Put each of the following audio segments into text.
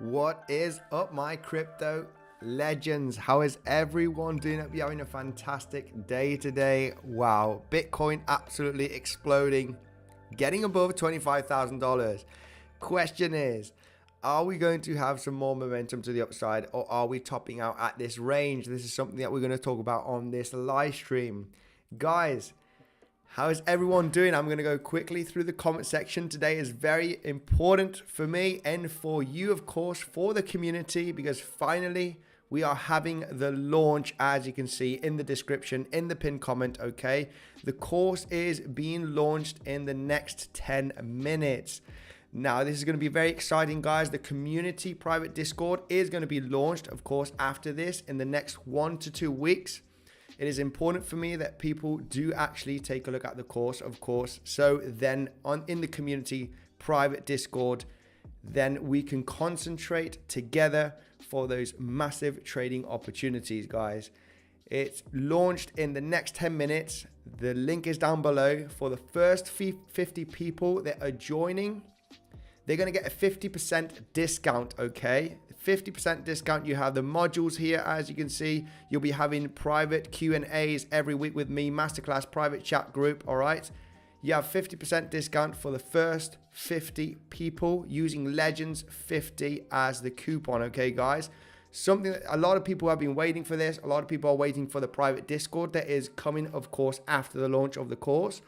What is up, my crypto legends? How is everyone doing? Hope you're having a fantastic day today. Wow, Bitcoin absolutely exploding, getting above $25,000. Question is, are we going to have some more momentum to the upside, or are we topping out at this range? This is something that we're going to talk about on this live stream. Guys, how is everyone doing? I'm going to go quickly through the comment section. Today is very important for me and for you, of course, for the community, because finally we are having the launch, as you can see in the description, in the pinned comment, okay? The course is being launched in the next 10 minutes. Now, this is going to be very exciting, guys. The community private Discord is going to be launched, of course, after this in the next 1 to 2 weeks. It is important for me that people do actually take a look at the course, of course. So then in the community private Discord, then we can concentrate together for those massive trading opportunities, guys. It's launched in the next 10 minutes. The link is down below. For the first 50 people that are joining, they're going to get a 50% discount, okay? 50% discount. You have the modules here, as you can see. You'll be having private Q&As every week with me, masterclass, private chat group, all right? You have 50% discount for the first 50 people using Legends 50 as the coupon, okay, guys? Something that a lot of people have been waiting for this. A lot of people are waiting for the private Discord that is coming, of course, after the launch of the course.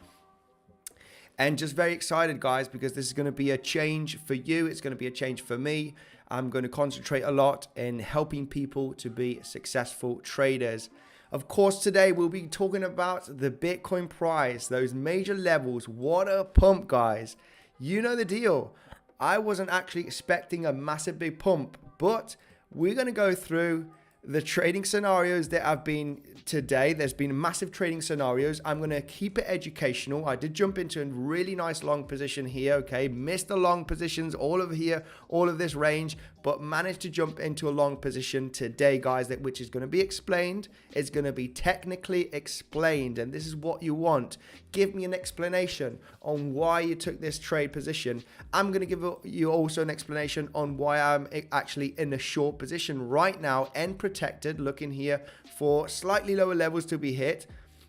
And just very excited, guys, because this is going to be a change for you. It's going to be a change for me. I'm going to concentrate a lot in helping people to be successful traders. Of course, today we'll be talking about the Bitcoin price, those major levels. What a pump, guys. You know the deal. I wasn't actually expecting a massive big pump, but we're going to go through the trading scenarios that have been today. There's been massive trading scenarios. I'm going to keep it educational. I did jump into a really nice long position here, okay? Missed the long positions all over here, all of this range, but managed to jump into a long position today, guys, which is going to be explained. It's going to be technically explained, and this is what you want. Give me an explanation on why you took this trade position. I'm going to give you also an explanation on why I'm actually in a short position right now and protected, looking here for slightly lower levels to be hit.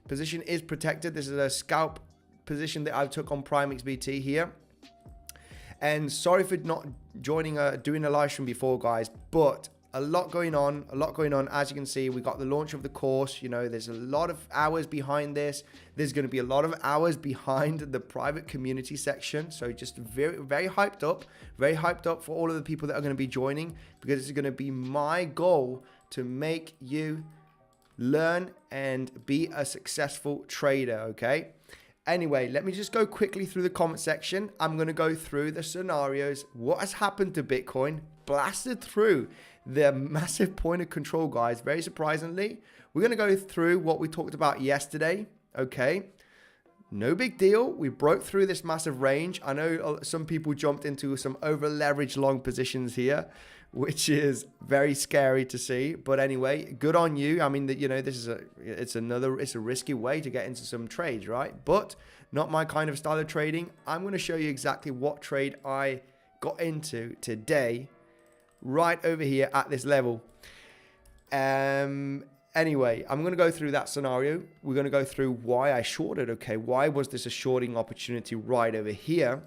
Position is protected. This is a scalp position that I took on Prime XBT here. And sorry for not doing a live stream before, guys, but a lot going on. As you can see, we got the launch of the course. You know, there's a lot of hours behind this. There's going to be a lot of hours behind the private community section. So just very, very hyped up for all of the people that are going to be joining, because it's going to be my goal to make you learn and be a successful trader, okay? Anyway, let me just go quickly through the comment section. I'm going to go through the scenarios. What has happened to Bitcoin? Blasted through the massive point of control, guys. Very surprisingly, we're going to go through what we talked about yesterday, okay? No big deal. We broke through this massive range. I know some people jumped into some over leveraged long positions here, which is very scary to see. But anyway, good on you. I mean, you know, this is it's a risky way to get into some trades, right? But not my kind of style of trading. I'm going to show you exactly what trade I got into today, right over here at this level. Anyway, I'm going to go through that scenario. We're going to go through why I shorted, okay? Why was this a shorting opportunity right over here?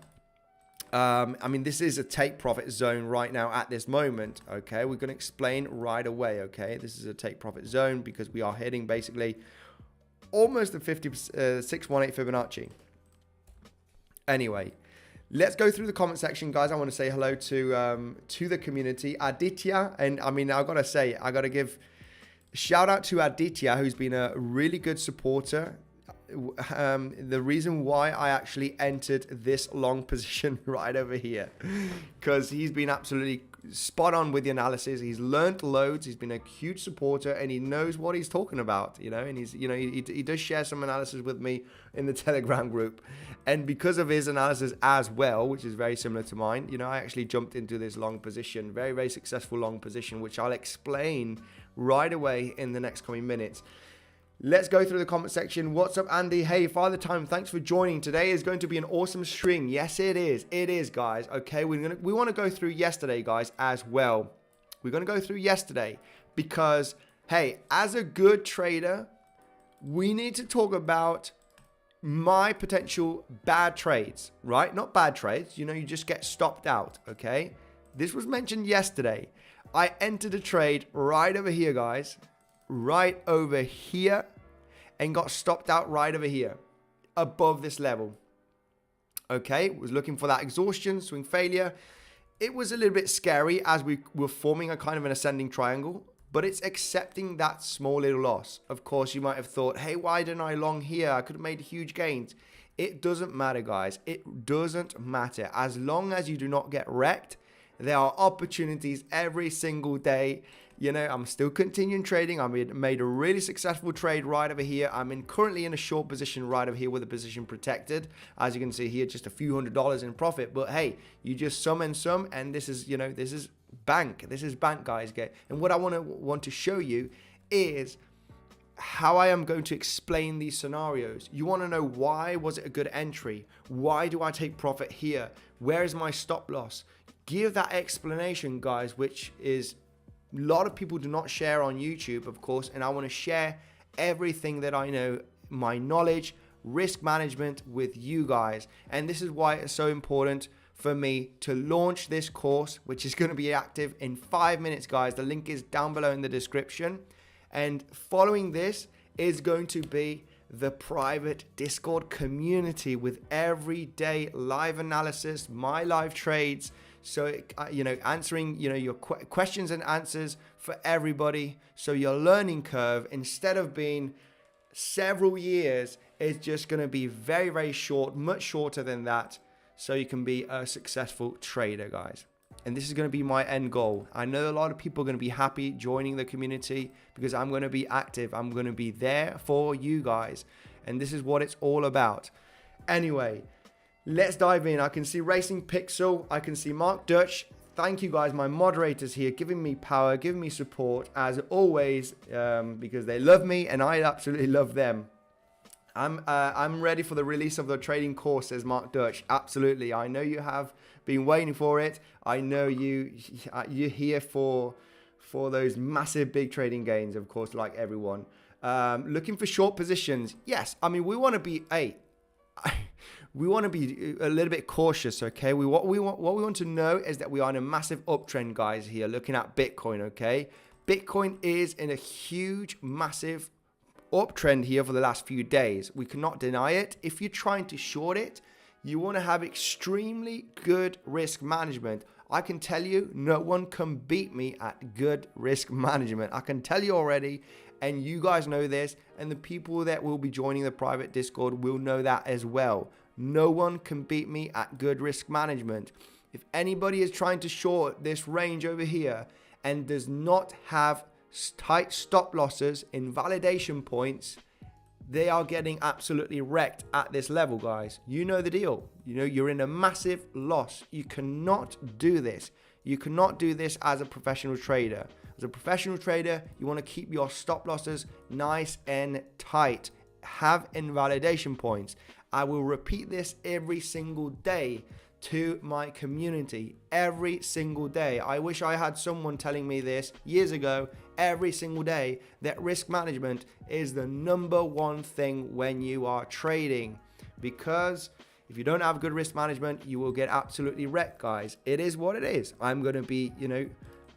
I mean, this is a take profit zone right now at this moment, okay? We're going to explain right away, okay? This is a take profit zone because we are hitting basically almost the 618 Fibonacci. Anyway, let's go through the comment section, guys. I want to say hello to the community. Aditya, and I mean, I got to give shout out to Aditya, who's been a really good supporter. The reason why I actually entered this long position right over here, because he's been absolutely spot on with the analysis. He's learned loads. He's been a huge supporter, and he knows what he's talking about, you know, and he does share some analysis with me in the Telegram group. And because of his analysis as well, which is very similar to mine, you know, I actually jumped into this long position, very, very successful long position, which I'll explain right away in the next coming minutes. Let's go through the comment section. What's up, Andy? Hey, Father Time, thanks for joining. Today is going to be an awesome stream. Yes, it is. It is, guys. Okay, we want to go through yesterday, guys, as well. We're going to go through yesterday because, hey, as a good trader, we need to talk about my potential bad trades, right? Not bad trades. You just get stopped out, okay? This was mentioned yesterday. I entered a trade right over here, guys. Right over here, and got stopped out right over here above this level. Okay, was looking for that exhaustion, swing failure. It was a little bit scary as we were forming a kind of an ascending triangle, but it's accepting that small little loss. Of course, you might have thought, hey, why didn't I long here? I could have made huge gains. It doesn't matter, guys. It doesn't matter. As long as you do not get wrecked, there are opportunities every single day. I'm still continuing trading. I made a really successful trade right over here. I'm currently in a short position right over here with the position protected. As you can see here, just a few $100s in profit. But hey, you just sum and sum, and this is, this is bank. This is bank, guys. And what I want to show you is how I am going to explain these scenarios. You want to know, why was it a good entry? Why do I take profit here? Where is my stop loss? Give that explanation, guys, which is a lot of people do not share on YouTube, of course, and I want to share everything that I know, my knowledge, risk management with you guys. And this is why it's so important for me to launch this course, which is going to be active in 5 minutes, guys. The link is down below in the description. And following this is going to be the private Discord community with everyday live analysis, my live trades. So, answering, your questions and answers for everybody. So your learning curve, instead of being several years, is just going to be very, very short, much shorter than that. So you can be a successful trader, guys. And this is going to be my end goal. I know a lot of people are going to be happy joining the community because I'm going to be active. I'm going to be there for you guys. And this is what it's all about. Anyway, let's dive in. I can see Racing Pixel. I can see Mark Dutch. Thank you, guys, my moderators here, giving me power, giving me support, as always, because they love me and I absolutely love them. I'm ready for the release of the trading course, says Mark Dutch. Absolutely. I know you have been waiting for it. I know you're here for those massive big trading gains, of course, like everyone. Looking for short positions. Yes. I mean, we want to be we want to be a little bit cautious, okay? What we want to know is that we are in a massive uptrend, guys, here, looking at Bitcoin, okay? Bitcoin is in a huge, massive uptrend here for the last few days. We cannot deny it. If you're trying to short it, you want to have extremely good risk management. I can tell you, no one can beat me at good risk management. I can tell you already, and you guys know this, and the people that will be joining the private Discord will know that as well. No one can beat me at good risk management. If anybody is trying to short this range over here and does not have tight stop losses, invalidation points, they are getting absolutely wrecked at this level, guys. You know the deal. You're in a massive loss. You cannot do this. You cannot do this as a professional trader. As a professional trader, you want to keep your stop losses nice and tight. Have invalidation points. I will repeat this every single day to my community, every single day. I wish I had someone telling me this years ago, every single day, that risk management is the number one thing when you are trading. Because if you don't have good risk management, you will get absolutely wrecked, guys. It is what it is. I'm going to be,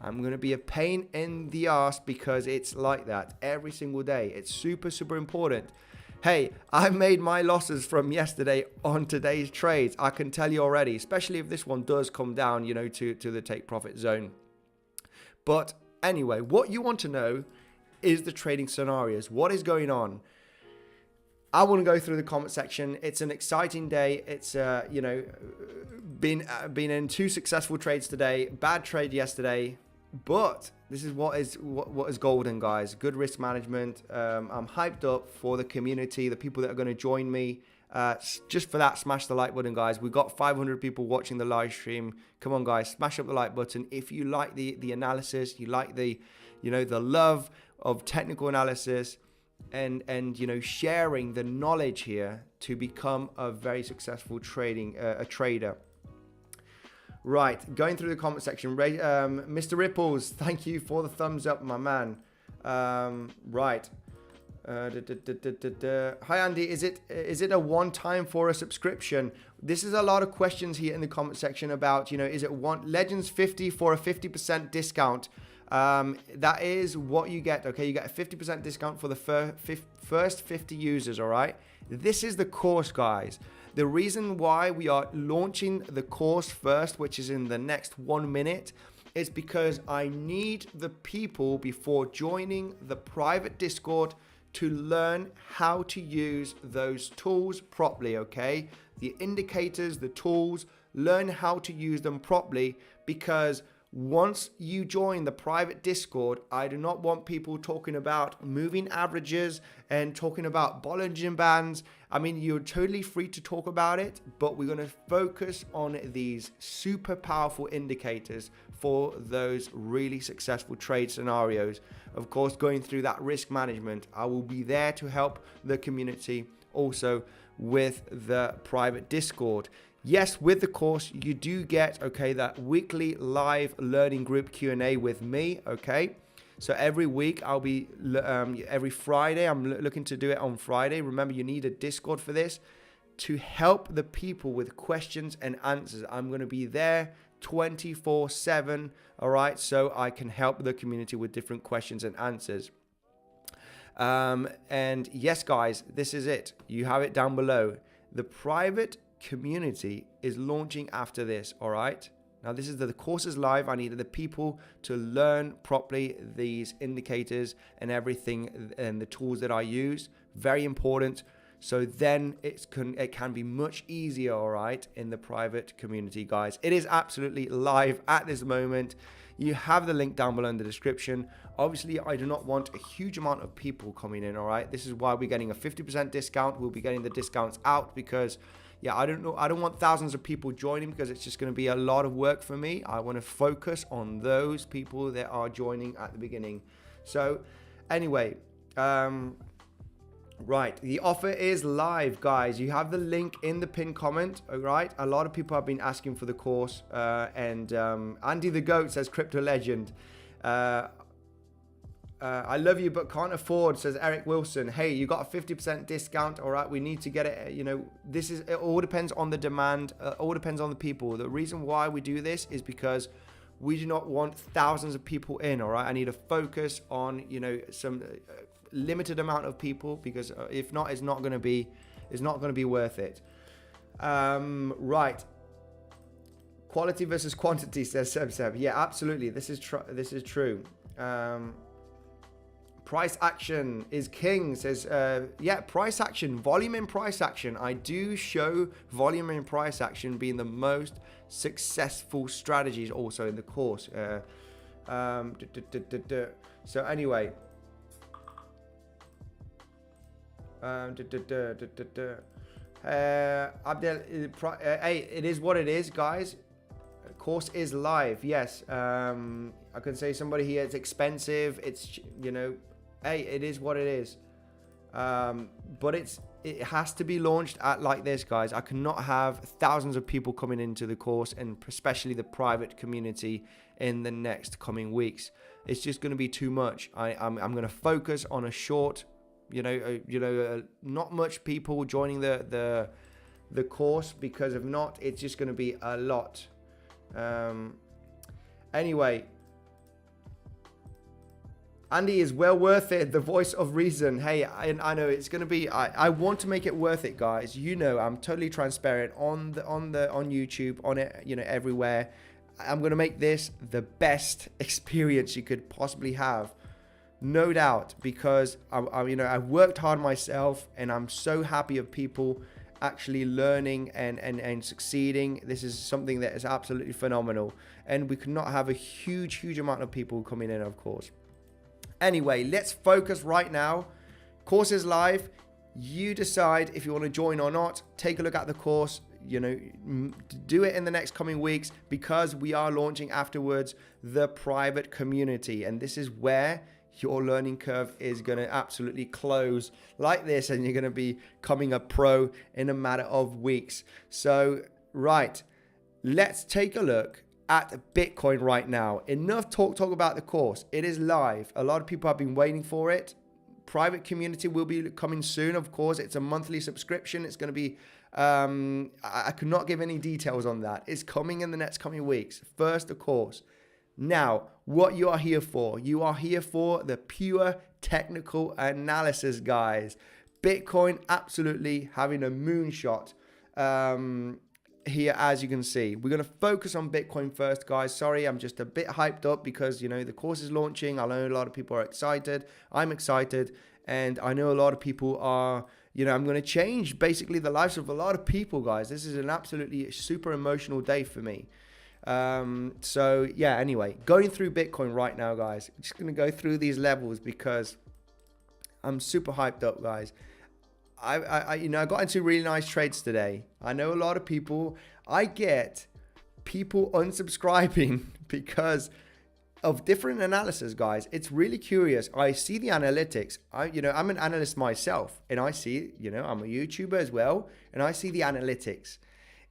I'm going to be a pain in the ass because it's like that every single day. It's super, super important. Hey, I made my losses from yesterday on today's trades. I can tell you already, especially if this one does come down, to the take profit zone. But anyway, what you want to know is the trading scenarios. What is going on? I want to go through the comment section. It's an exciting day. It's, been in 2 successful trades today, bad trade yesterday. But this is what is golden, guys. Good risk management. I'm hyped up for the community, the people that are going to join me. Just for that, smash the like button, guys. We've got 500 people watching the live stream. Come on, guys, smash up the like button. If you like the analysis, you like the love of technical analysis, and you know, sharing the knowledge here to become a very successful a trader. Right, going through the comment section, Mr. Ripples, thank you for the thumbs up, my man. Right. Hi Andy, is it a one-time for a subscription? This is a lot of questions here in the comment section about, you know, is it Legends 50 for a 50% discount? That is what you get. Okay, you get a 50% discount for the first 50 users. All right, this is the course, guys. The reason why we are launching the course first, which is in the next 1 minute, is because I need the people before joining the private Discord to learn how to use those tools properly. Okay, the indicators, the tools, learn how to use them properly, because once you join the private Discord, I do not want people talking about moving averages and talking about Bollinger Bands. I mean, you're totally free to talk about it, but we're going to focus on these super powerful indicators for those really successful trade scenarios. Of course, going through that risk management, I will be there to help the community also with the private Discord. Yes, with the course, you do get, okay, that weekly live learning group Q&A with me, okay? So every week I'll be, every Friday, I'm looking to do it on Friday. Remember, you need a Discord for this to help the people with questions and answers. I'm going to be there 24/7, all right? So I can help the community with different questions and answers. And yes, guys, this is it. You have it down below. The private community is launching after this. All right, now this is the course is live. I needed the people to learn properly these indicators and everything and the tools that I use. Very important. So then it can be much easier, all right, in the private community, guys. It is absolutely live at this moment. You have the link down below in the description. Obviously, I do not want a huge amount of people coming in, all right? This is why we're getting a 50% discount. We'll be getting the discounts out because, yeah, I don't want thousands of people joining, because it's just going to be a lot of work for me. I want to focus on those people that are joining at the beginning. So anyway, right, the offer is live, guys. You have the link in the pinned comment, all right? A lot of people have been asking for the course, and Andy the Goat says Crypto Legend. I love you but can't afford, says Eric Wilson. Hey, you got a 50% discount, all right? We need to get it. You know, it all depends on the demand, all depends on the people. The reason why we do this is because we do not want thousands of people in, all right? I need to focus on, you know, some limited amount of people, because if not, it's not going to be worth it. Right. Quality versus quantity, says Seb. Yeah, absolutely. This is true. Price action is king, says, yeah, price action, volume and price action. I do show volume and price action being the most successful strategies also in the course. So anyway, Abdel, hey, it is what it is, guys. Course is live. Yes, I can say somebody here, it's expensive, it's, you know, hey, it is what it is. But it has to be launched at like this, guys. I cannot have thousands of people coming into the course, and especially the private community, in the next coming weeks. It's just going to be too much. I'm going to focus on a short, not much people joining the course, because if not, it's just going to be a lot. Anyway, Andy is well worth it. The voice of reason. Hey, I know it's going to be, I want to make it worth it, guys. You know, I'm totally transparent on YouTube, on it, you know, everywhere. I'm going to make this the best experience you could possibly have. No doubt, because I've worked hard myself, and I'm so happy of people actually learning and succeeding. This is something that is absolutely phenomenal, and we could not have a huge amount of people coming in, of course. Anyway, let's focus right now. Course is live. You decide if you want to join or not. Take a look at the course. You know, do it in the next coming weeks, because we are launching afterwards the private community, and this is where your learning curve is going to absolutely close like this, and you're going to be becoming a pro in a matter of weeks. So, right, let's take a look at Bitcoin right now. Enough talk about the course. It is live. A lot of people have been waiting for it. Private community will be coming soon. Of course, it's a monthly subscription. It's going to be, I could not give any details on that. It's coming in the next coming weeks. First, of course. Now, what you are here for? You are here for the pure technical analysis, guys. Bitcoin absolutely having a moonshot here, as you can see. We're going to focus on Bitcoin first, guys. Sorry, I'm just a bit hyped up because, you know, the course is launching. I know a lot of people are excited. I'm excited. And I know a lot of people are, you know, I'm going to change basically the lives of a lot of people, guys. This is an absolutely super emotional day for me. So yeah, anyway, going through Bitcoin right now, guys. I'm just going to go through these levels because I'm super hyped up, guys. I got into really nice trades today. I know a lot of people, I get people unsubscribing because of different analysis, guys. It's really curious. I see the analytics. I'm an analyst myself, and I see, I'm a YouTuber as well, and I see the analytics.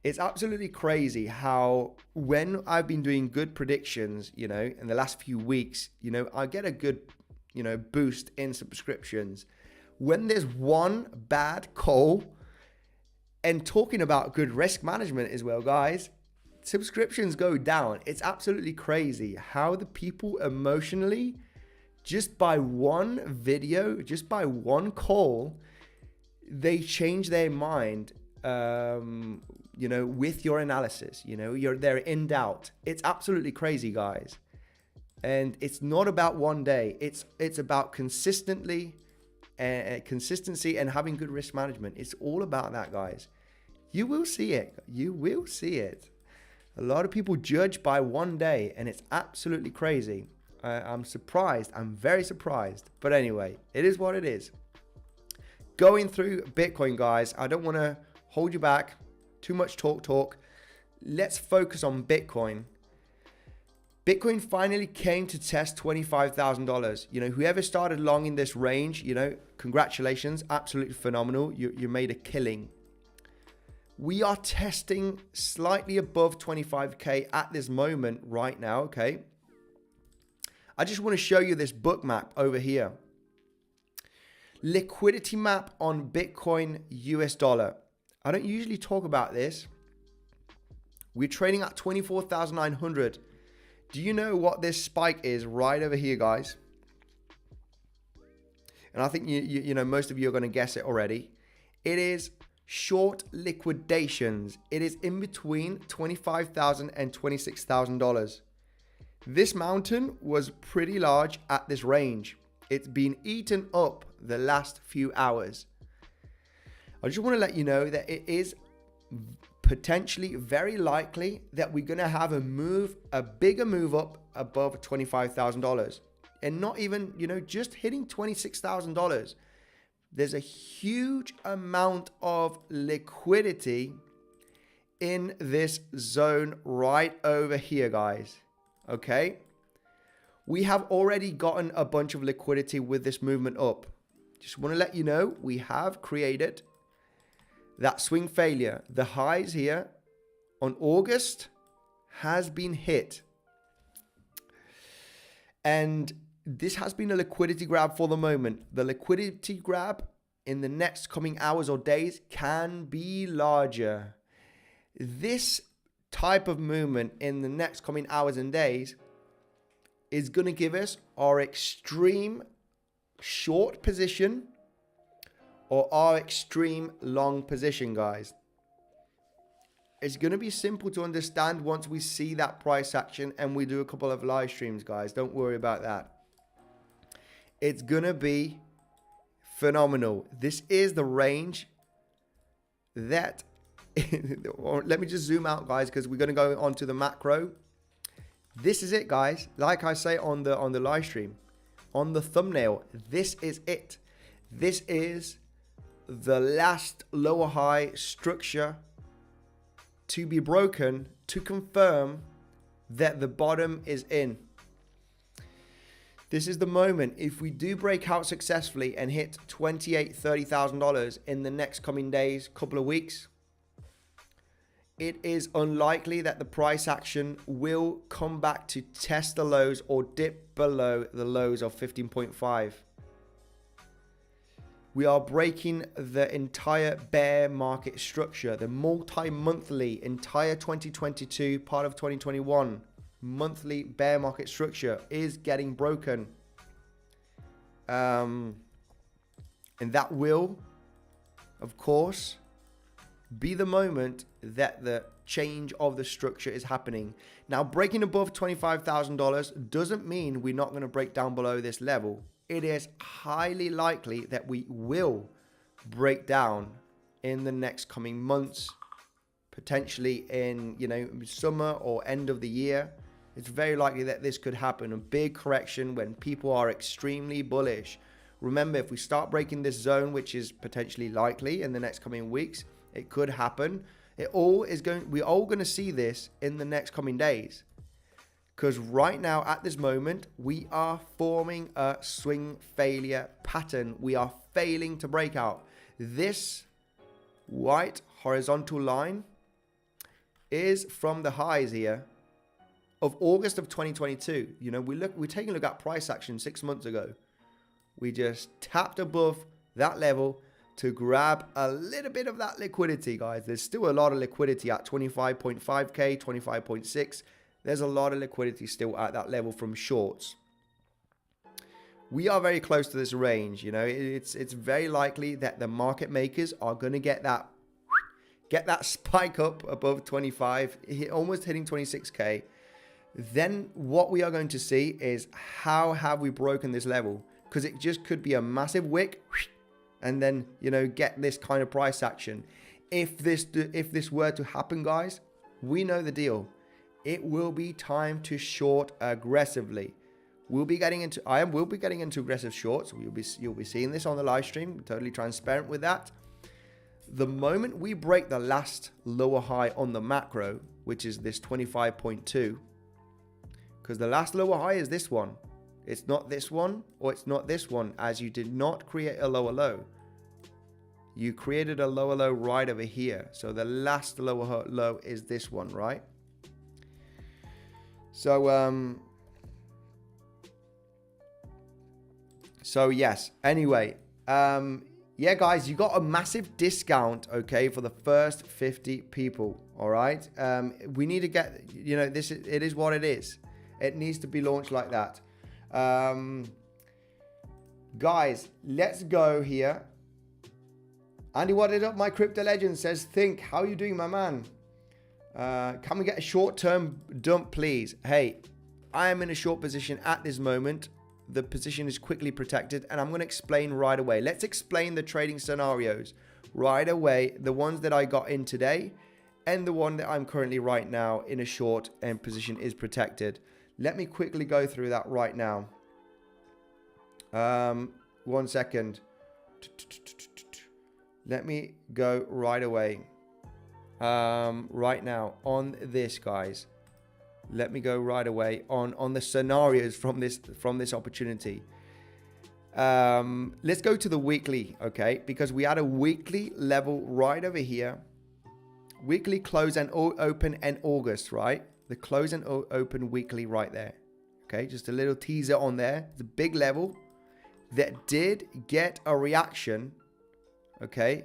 It's absolutely crazy how when I've been doing good predictions, in the last few weeks, I get a good, boost in subscriptions. When there's one bad call, and talking about good risk management as well, guys, subscriptions go down. It's absolutely crazy how the people emotionally, just by one video, just by one call, they change their mind, with your analysis. They're in doubt. It's absolutely crazy, guys. And it's not about one day. It's about consistency and having good risk management. It's all about that, guys. You will see it. You will see it. A lot of people judge by one day, and it's absolutely crazy. I'm surprised. I'm very surprised. But anyway, it is what it is. Going through Bitcoin, guys, I don't want to hold you back. Too much talk. Let's focus on Bitcoin. Bitcoin finally came to test $25,000. Whoever started long in this range, congratulations, absolutely phenomenal. You made a killing. We are testing slightly above 25K at this moment right now, okay? I just want to show you this book map over here. Liquidity map on Bitcoin US dollar. I don't usually talk about this. We're trading at 24,900. Do you know what this spike is right over here, guys? And I think most of you are going to guess it already. It is short liquidations. It is in between $25,000 and $26,000. This mountain was pretty large at this range. It's been eaten up the last few hours. I just want to let you know that it is potentially very likely that we're going to have a bigger move up above $25,000, and not even, just hitting $26,000. There's a huge amount of liquidity in this zone right over here, guys. Okay. We have already gotten a bunch of liquidity with this movement up. Just want to let you know, we have created that swing failure. The highs here on August has been hit. And this has been a liquidity grab for the moment. The liquidity grab in the next coming hours or days can be larger. This type of movement in the next coming hours and days is going to give us our extreme short position or our extreme long position, guys. It's going to be simple to understand once we see that price action and we do a couple of live streams, guys. Don't worry about that. It's going to be phenomenal. This is the range that... Let me just zoom out, guys, because we're going to go on to the macro. This is it, guys. Like I say on the live stream, on the thumbnail, this is it. This is the last lower high structure to be broken to confirm that the bottom is in. This is the moment. If we do break out successfully and hit $28,000, $30,000 in the next coming days, couple of weeks, it is unlikely that the price action will come back to test the lows or dip below the lows of 15.5. We are breaking the entire bear market structure, the multi-monthly, entire 2022, part of 2021, monthly bear market structure is getting broken. And that will, of course, be the moment that the change of the structure is happening. Now, breaking above $25,000 doesn't mean we're not going to break down below this level. It is highly likely that we will break down in the next coming months, potentially in, summer or end of the year. It's very likely that this could happen. A big correction when people are extremely bullish. Remember, if we start breaking this zone, which is potentially likely in the next coming weeks, it could happen. We're all going to see this in the next coming days. Because right now, at this moment, we are forming a swing failure pattern. We are failing to break out. This white horizontal line is from the highs here of August of 2022. We're taking a look at price action 6 months ago. We just tapped above that level to grab a little bit of that liquidity, guys. There's still a lot of liquidity at 25.5K, 25.6. There's a lot of liquidity still at that level from shorts. We are very close to this range. It's very likely that the market makers are going to get that spike up above 25, almost hitting 26K. Then what we are going to see is how have we broken this level? Because it just could be a massive wick and then, get this kind of price action. If this were to happen, guys, we know the deal. It will be time to short aggressively. I will be getting into aggressive shorts. You'll be seeing this on the live stream. I'm totally transparent with that. The moment we break the last lower high on the macro, which is this 25.2, because the last lower high is this one. It's not this one, or it's not this one, as you did not create a lower low. You created a lower low right over here. So the last lower low is this one, right? So yes, anyway, yeah, guys, you got a massive discount, okay, for the first 50 people, all right? We need to get, it is what it is. It needs to be launched like that. Guys, let's go here. Andy, what is up? My crypto legend says, think, how are you doing, my man? Can we get a short-term dump, please? Hey, I am in a short position at this moment. The position is quickly protected, and I'm going to explain right away. Let's explain the trading scenarios right away. The ones that I got in today and the one that I'm currently right now in a short and position is protected. Let me quickly go through that right now. 1 second. Let me go right away. Right now on this, guys. Let me go right away on the scenarios from this opportunity. Let's go to the weekly, okay? Because we had a weekly level right over here. Weekly close and open in August, right? The close and open weekly right there. Okay, just a little teaser on there. It's a big level that did get a reaction, okay,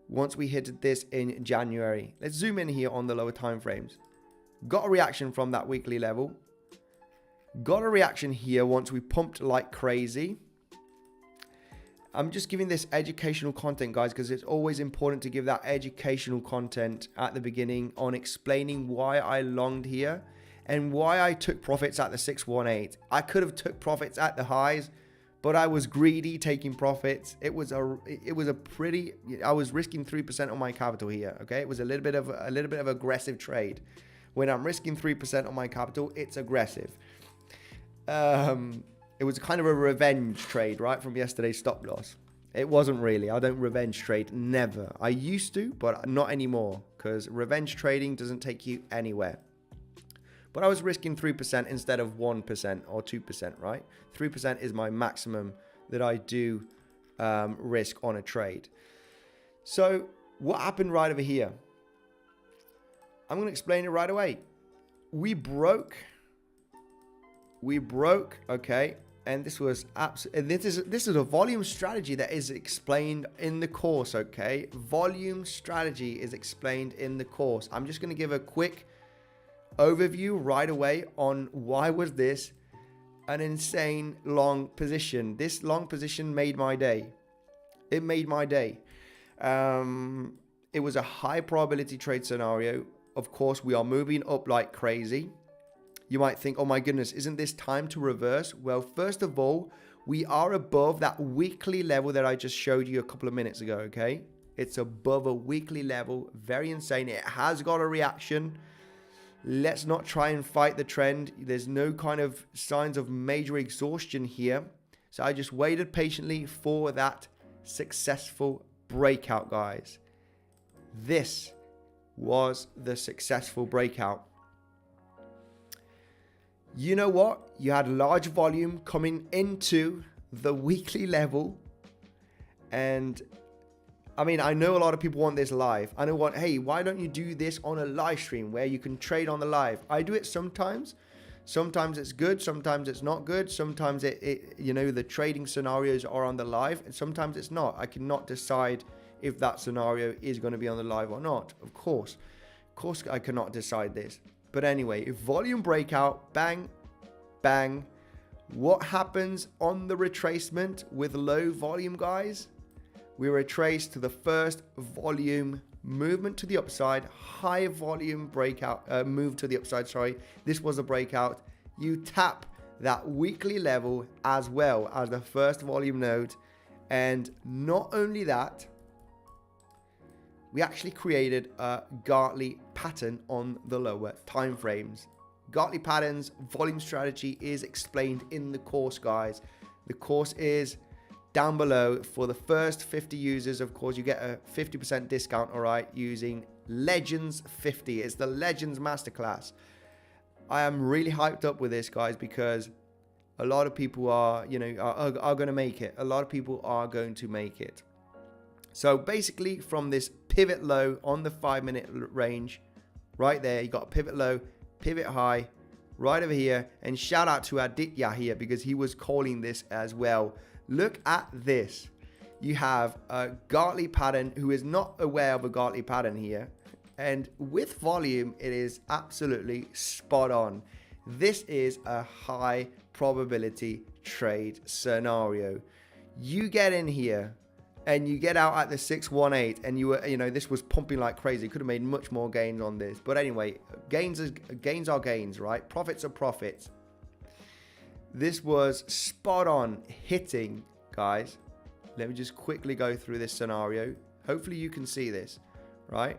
once we hit this in January. Let's zoom in here on the lower time frames. Got a reaction from that weekly level. Got a reaction here once we pumped like crazy. I'm just giving this educational content, guys, because it's always important to give that educational content at the beginning on explaining why I longed here and why I took profits at the 618. I could have took profits at the highs, but I was greedy taking profits. I was risking 3% on my capital here. Okay, it was a little bit of aggressive trade. When I'm risking 3% on my capital, it's aggressive. It was kind of a revenge trade, right, from yesterday's stop loss. It wasn't really. I don't revenge trade, never. I used to, but not anymore, because revenge trading doesn't take you anywhere. but I was risking 3% instead of 1% or 2%, right? 3% is my maximum that I do risk on a trade. So what happened right over here? I'm going to explain it right away. We broke, okay? And this was this is a volume strategy that is explained in the course, okay? Volume strategy is explained in the course. I'm just going to give a quick overview right away on why was this an insane long position. This long position made my day. It made my day. It was a high probability trade scenario. Of course, we are moving up like crazy. You might think, oh my goodness, isn't this time to reverse? Well, first of all, we are above that weekly level that I just showed you a couple of minutes ago, okay? It's above a weekly level. Very insane. It has got a reaction. Let's not try and fight the trend. There's no kind of signs of major exhaustion here. So I just waited patiently for that successful breakout, guys. This was the successful breakout. You know what? You had large volume coming into the weekly level. And I mean, I know a lot of people want this live. I know hey, why don't you do this on a live stream where you can trade on the live? I do it sometimes. Sometimes it's good. Sometimes it's not good. Sometimes the trading scenarios are on the live and sometimes it's not. I cannot decide if that scenario is going to be on the live or not. Of course I cannot decide this. But anyway, if volume breakout, bang, bang. What happens on the retracement with low volume, guys? We retrace to the first volume movement to the upside, high volume breakout, move to the upside, sorry. This was a breakout. You tap that weekly level as well as the first volume node. And not only that, we actually created a Gartley pattern on the lower time frames. Gartley patterns, volume strategy is explained in the course, guys. The course is down below. For the first 50 users, of course, you get a 50% discount, all right, using Legends 50. It's the Legends Masterclass. I am really hyped up with this, guys, because a lot of people are going to make it. A lot of people are going to make it. So basically from this pivot low on the 5-minute range, right there, you got a pivot low, pivot high, right over here. And shout out to Aditya here because he was calling this as well. Look at this. You have a Gartley pattern who is not aware of a Gartley pattern here. And with volume, it is absolutely spot on. This is a high probability trade scenario. You get in here and you get out at the 618 and this was pumping like crazy. Could have made much more gains on this. But anyway, gains are gains, right? Profits are profits. This was spot on hitting, guys. Let me just quickly go through this scenario. Hopefully you can see this, right?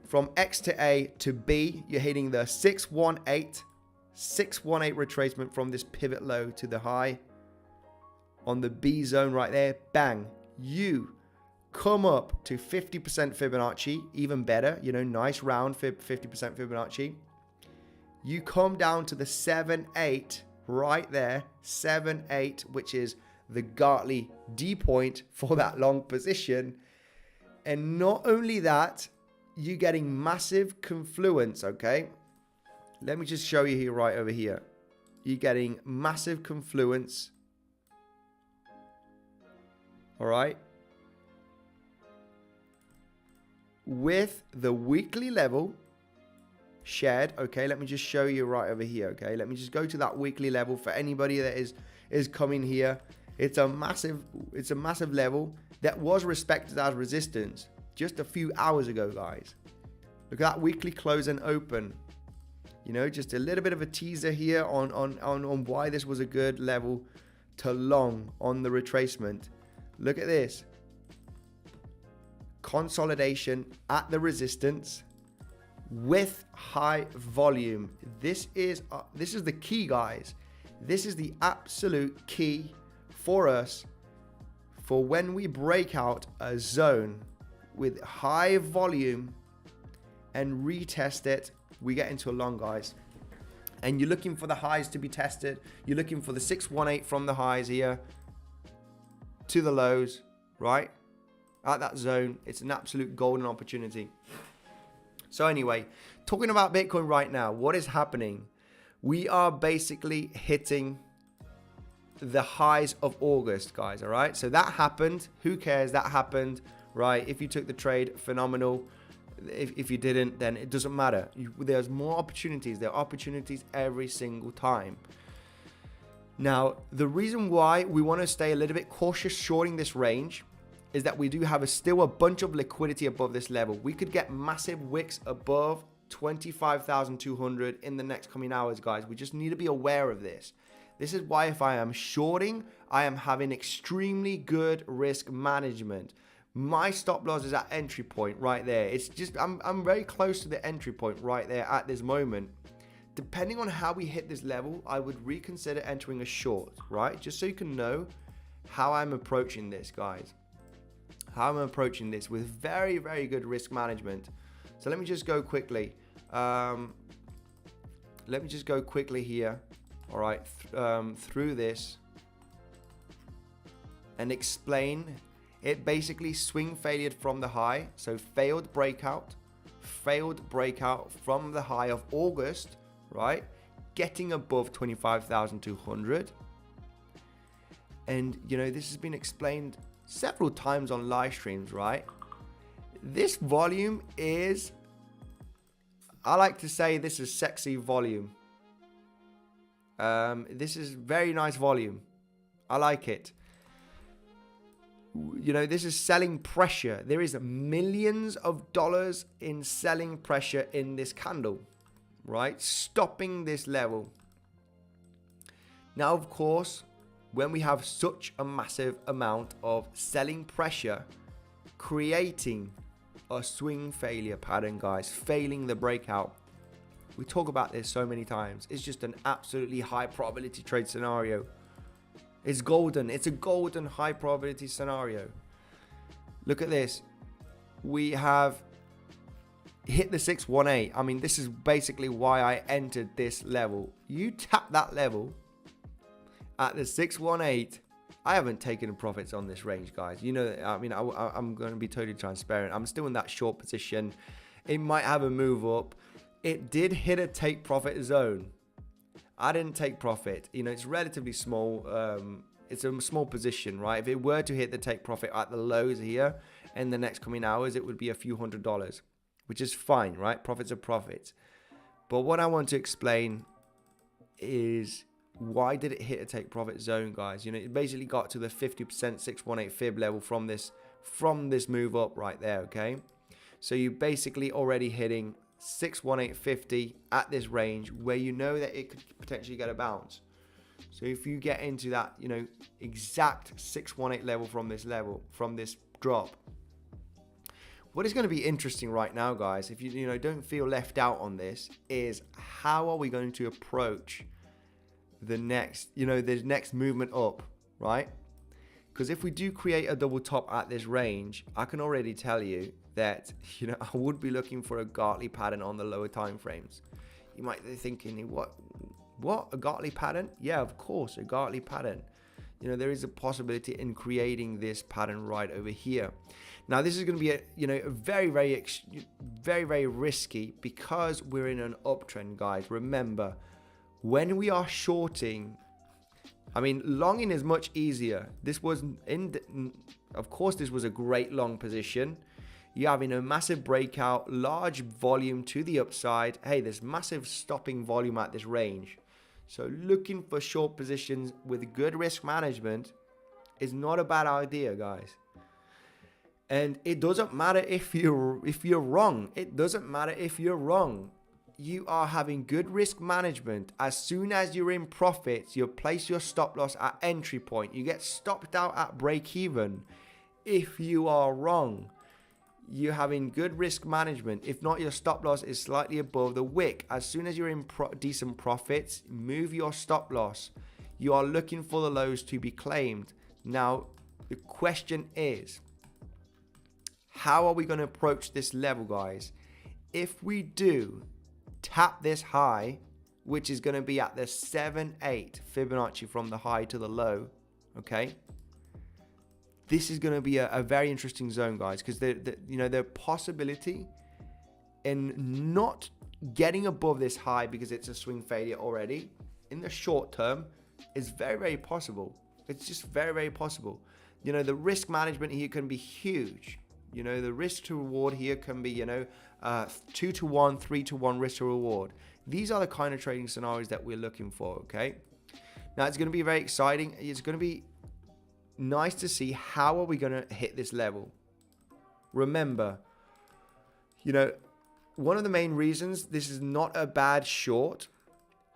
From X to A to B, you're hitting the 618 retracement from this pivot low to the high. On the B zone right there, bang. You come up to 50% Fibonacci, even better, nice round 50% Fibonacci. You come down to the 7-8 right there, 7-8, which is the Gartley D point for that long position. And not only that, you're getting massive confluence, okay? Let me just show you here, right over here. You're getting massive confluence. All right. With the weekly level shared. Okay, let me just show you right over here. Okay, let me just go to that weekly level for anybody that is coming here. It's a massive level that was respected as resistance just a few hours ago, guys. Look at that weekly close and open. Just a little bit of a teaser here on why this was a good level to long on the retracement. Look at this. Consolidation at the resistance with high volume. This is the key, guys. This is the absolute key for us for when we break out a zone with high volume and retest it, we get into a long, guys. and you're looking for the highs to be tested. You're looking for the 618 from the highs here to the lows, right? At that zone, it's an absolute golden opportunity. So anyway, talking about Bitcoin right now, what is happening? We are basically hitting the highs of August, guys, all right? So that happened. Who cares? That happened, right? If you took the trade, phenomenal. If you didn't, then it doesn't matter. There's more opportunities. There are opportunities every single time. Now, the reason why we want to stay a little bit cautious shorting this range is that we do have still a bunch of liquidity above this level. We could get massive wicks above 25,200 in the next coming hours, guys. We just need to be aware of this. This is why if I am shorting, I am having extremely good risk management. My stop loss is at entry point right there. It's just, I'm very close to the entry point right there at this moment. Depending on how we hit this level, I would reconsider entering a short, right? Just so you can know how I'm approaching this, guys. How I'm approaching this with very, very good risk management. So let me just go quickly. Let me just go quickly here, all right, through this and explain. It basically swing failure from the high. So failed breakout from the high of August, right? Getting above 25,200. And, you know, this has been explained several times on live streams, right? This volume is, I like to say this is sexy volume. This is very nice volume. I like it. You know, this is selling pressure. There is millions of dollars in selling pressure in this candle, right? Stopping this level. Now, of course, when we have such a massive amount of selling pressure, creating a swing failure pattern, guys, failing the breakout. We talk about this so many times. It's just an absolutely high probability trade scenario. It's golden. It's a golden high probability scenario. Look at this. We have hit the 618. I mean, this is basically why I entered this level. You tap that level at the 618. I haven't taken profits on this range, guys. You know, I mean, I'm going to be totally transparent. I'm still in that short position. It might have a move up. It did hit a take profit zone. I didn't take profit. You know, it's relatively small. It's a small position, right? If it were to hit the take profit at the lows here in the next coming hours, it would be a few $100s, which is fine, right? Profits are profits. But what I want to explain is why did it hit a take profit zone, guys? You know, it basically got to the 50% 618 fib level from this move up right there, okay? So you're basically already hitting 618.50 at this range where you know that it could potentially get a bounce. So if you get into that, you know, exact 618 level from this drop, what is going to be interesting right now, guys, if you know don't feel left out on this, is how are we going to approach the next movement up, right? Because if we do create a double top at this range, I can already tell you that, you know, I would be looking for a Gartley pattern on the lower time frames. You might be thinking, what, a Gartley pattern? Yeah, of course, a Gartley pattern. You know, there is a possibility in creating this pattern right over here. Now, this is going to be very, very risky because we're in an uptrend, guys. Remember, when we are shorting, I mean, longing is much easier. This was of course, this was a great long position. You're having a massive breakout, large volume to the upside. Hey, there's massive stopping volume at this range. So looking for short positions with good risk management is not a bad idea, guys. And it doesn't matter if you're wrong. It doesn't matter if you're wrong. You are having good risk management. As soon as you're in profits, you place your stop loss at entry point. You get stopped out at break even. If you are wrong, you're having good risk management. If not, your stop loss is slightly above the wick. As soon as you're in decent profits, move your stop loss. You are looking for the lows to be claimed. Now, the question is, how are we going to approach this level, guys? If we do tap this high, which is going to be at the 7-8 Fibonacci from the high to the low, okay? This is going to be a very interesting zone, guys, because the possibility in not getting above this high because it's a swing failure already in the short term is very, very possible. It's just very, very possible. You know, the risk management here can be huge. You know, the risk to reward here can be, 2 to 1, 3 to 1 risk to reward. These are the kind of trading scenarios that we're looking for, okay? Now, it's going to be very exciting. It's going to be nice to see how are we going to hit this level. Remember, you know, one of the main reasons this is not a bad short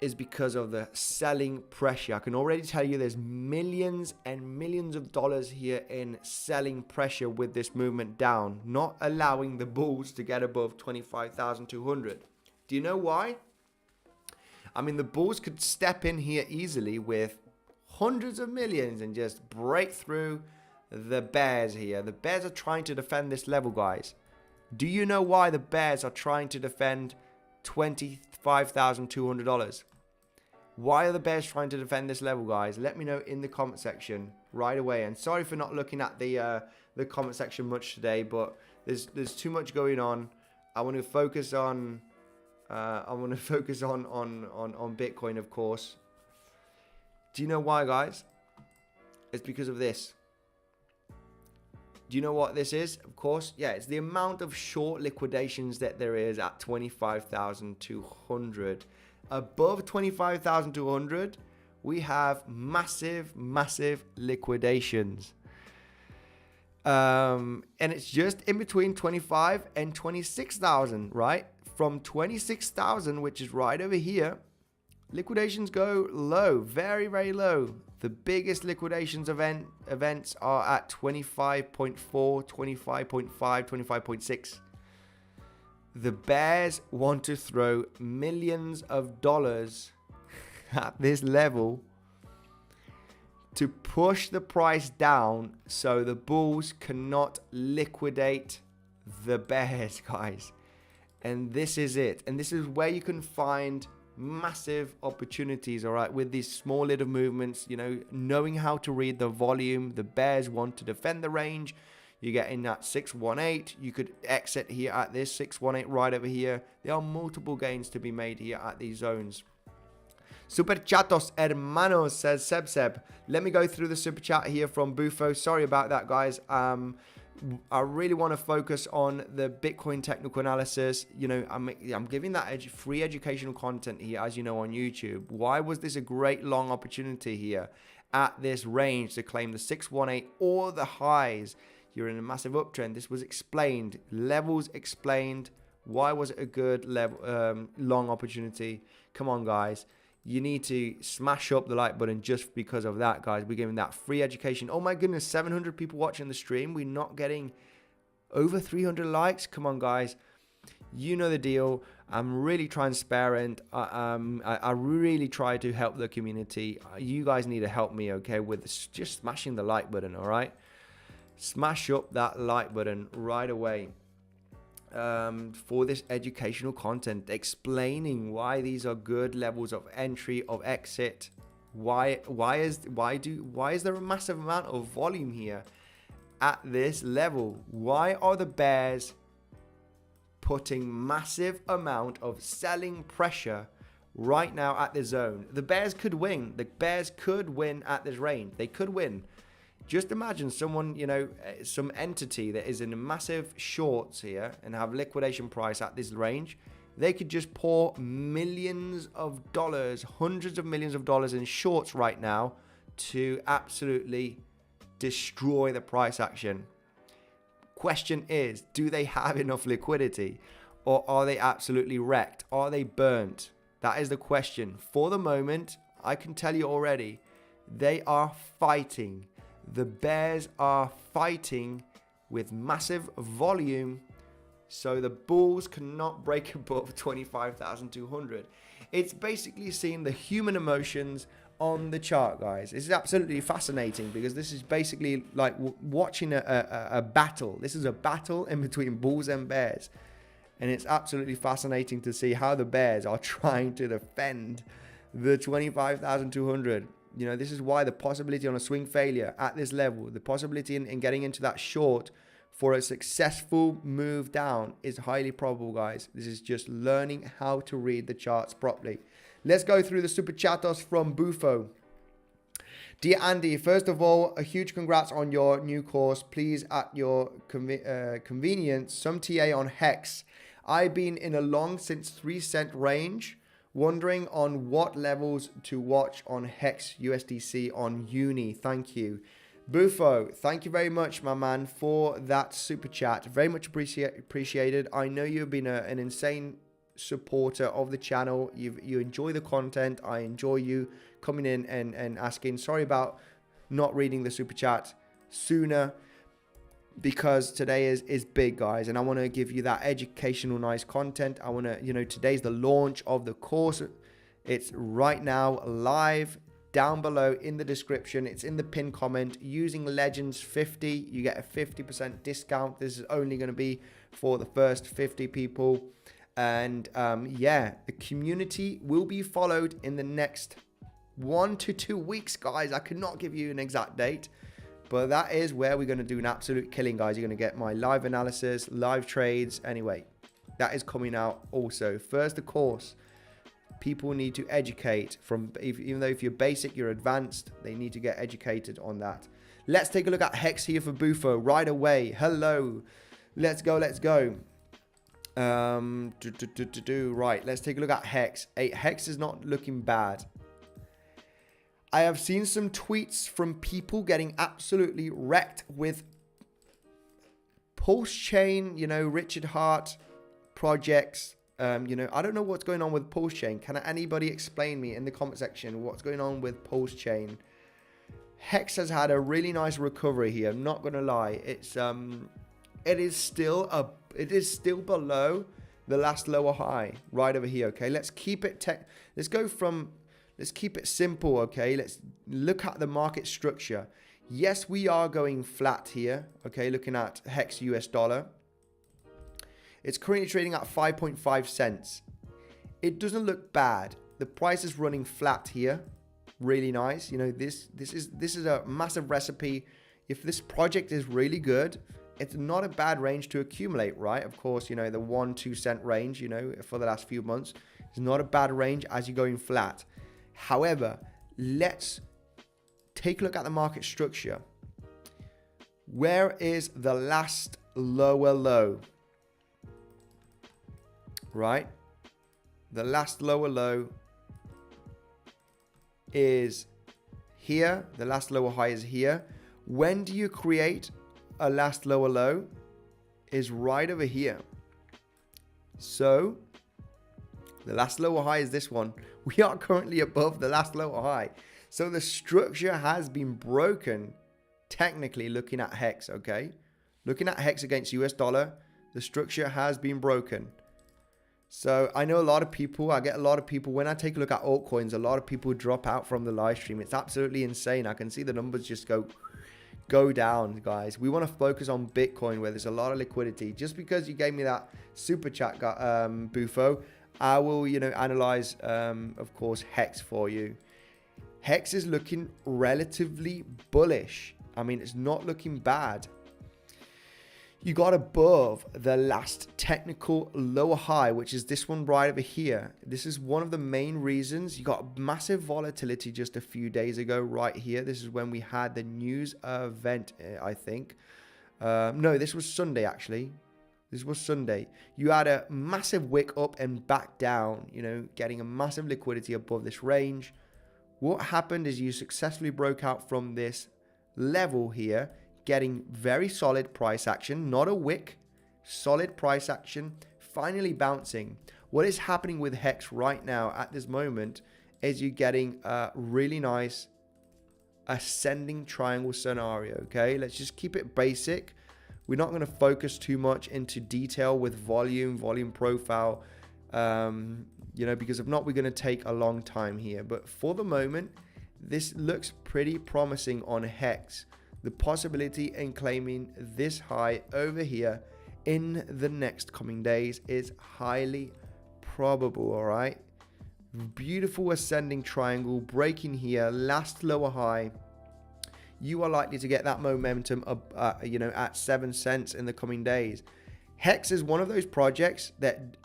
is because of the selling pressure. I can already tell you there's millions and millions of dollars here in selling pressure with this movement down, not allowing the bulls to get above 25,200. Do you know why? I mean, the bulls could step in here easily with hundreds of millions and just break through the bears here. The bears are trying to defend this level, guys. Do you know why the bears are trying to defend $25,200? Why are the bears trying to defend this level, guys? Let me know in the comment section right away. And sorry for not looking at the comment section much today, but there's too much going on. I want to focus on on Bitcoin, of course. Do you know why, guys? It's because of this. Do you know what this is? Of course, yeah, it's the amount of short liquidations that there is at 25,200. Above 25,200, we have massive liquidations. And it's just in between 25 and 26,000, right? From 26,000, which is right over here, liquidations go low, very, very low. The biggest liquidations events are at 25.4, 25.5, 25.6. The bears want to throw millions of dollars at this level to push the price down so the bulls cannot liquidate the bears, guys. And this is it. And this is where you can find massive opportunities, all right, with these small little movements, you know, knowing how to read the volume. The bears want to defend the range. You get in that 618. You could exit here at this 618 right over here. There are multiple gains to be made here at these zones. Super Chatos Hermanos says Seb. Let me go through the super chat here from Bufo. Sorry about that, guys. I really want to focus on the Bitcoin technical analysis. You know, I'm giving that free educational content here, as you know, on YouTube. Why was this a great long opportunity here at this range to claim the 618 or the highs? You're in a massive uptrend. This was explained, levels explained. Why was it a good level, long opportunity? Come on, guys. You need to smash up the like button just because of that, guys. We're giving that free education. Oh my goodness, 700 people watching the stream. We're not getting over 300 likes. Come on, guys. You know the deal. I'm really transparent. I really try to help the community. You guys need to help me, okay, with just smashing the like button, all right? Smash up that like button right away. For this educational content, explaining why these are good levels of entry, of exit. Why is there a massive amount of volume here at this level? Why are the bears putting massive amount of selling pressure right now at the zone? The bears could win. The bears could win at this range. They could win. Just imagine someone, you know, some entity that is in a massive shorts here and have liquidation price at this range. They could just pour millions of dollars, hundreds of millions of dollars in shorts right now to absolutely destroy the price action. Question is, do they have enough liquidity, or are they absolutely wrecked? Are they burnt? That is the question. For the moment, I can tell you already, they are fighting. The bears are fighting with massive volume, so the bulls cannot break above 25,200. It's basically seeing the human emotions on the chart, guys. This is absolutely fascinating because this is basically like watching a battle. This is a battle in between bulls and bears. And it's absolutely fascinating to see how the bears are trying to defend the 25,200. You know, this is why the possibility on a swing failure at this level, the possibility in getting into that short for a successful move down is highly probable, guys. This is just learning how to read the charts properly. Let's go through the super chatos from Bufo. Dear Andy, first of all, a huge congrats on your new course. Please, at your convenience, some TA on Hex. I've been in a long since 3 cent range, wondering on what levels to watch on Hex USDC on Uni. Thank you. Bufo, thank you very much, my man, for that super chat. Very much appreciated. I know you've been an insane supporter of the channel. You enjoy the content. I enjoy you coming in and asking. Sorry about not reading the super chat sooner, because today is big, guys, and I want to give you that educational nice content. I want to, you know, today's the launch of the course. It's right now live down below in the description. It's in the pinned comment. Using Legends 50, you get a 50% discount. This is only going to be for the first 50 people. And yeah, the community will be followed in the next 1 to 2 weeks, guys. I could not give you an exact date, but that is where we're going to do an absolute killing, guys. You're going to get my live analysis, live trades. Anyway, that is coming out also. First, the course. People need to educate from, even though if you're basic, you're advanced, they need to get educated on that. Let's take a look at Hex here for Bufo right away. Hello. Let's go. Let's go. Right, let's take a look at Hex. Hex is not looking bad. I have seen some tweets from people getting absolutely wrecked with Pulse Chain, you know, Richard Hart projects. You know, I don't know what's going on with Pulse Chain. Can anybody explain me in the comment section what's going on with Pulse Chain? Hex has had a really nice recovery here. I'm not gonna lie. It is still below the last lower high right over here. Okay, let's keep it let's keep it simple. Okay, let's look at the market structure. Yes, we are going flat here. Okay, looking at Hex US dollar. It's currently trading at 5.5 cents. It doesn't look bad. The price is running flat here. Really nice. You know, this is a massive recipe. If this project is really good, it's not a bad range to accumulate, right? Of course, you know, the 1-2 cent range, you know, for the last few months is not a bad range as you're going flat. However, let's take a look at the market structure. Where is the last lower low? Right? The last lower low is here. The last lower high is here. When do you create a last lower low? Is right over here. So the last lower high is this one. We are currently above the last lower high. So the structure has been broken, technically, looking at Hex, okay? Looking at Hex against US dollar, the structure has been broken. So I know a lot of people, I get a lot of people, when I take a look at altcoins, a lot of people drop out from the live stream. It's absolutely insane. I can see the numbers just go down, guys. We want to focus on Bitcoin, where there's a lot of liquidity. Just because you gave me that super chat, Bufo, I will, you know, analyze, of course, Hex for you. Hex is looking relatively bullish. I mean, it's not looking bad. You got above the last technical lower high, which is this one right over here. This is one of the main reasons. You got massive volatility just a few days ago right here. This is when we had the news event, I think. No, this was Sunday, actually. This was Sunday. You had a massive wick up and back down, you know, getting a massive liquidity above this range. What happened is you successfully broke out from this level here, getting very solid price action, not a wick, solid price action, finally bouncing. What is happening with Hex right now at this moment is you're getting a really nice ascending triangle scenario, okay? Let's just keep it basic. We're not going to focus too much into detail with volume profile, you know, because if not, we're going to take a long time here. But for the moment, this looks pretty promising on Hex. The possibility in claiming this high over here in the next coming days is highly probable. All right, beautiful ascending triangle breaking here, last lower high. You are likely to get that momentum up, at 7 cents in the coming days. Hex is one of those projects that,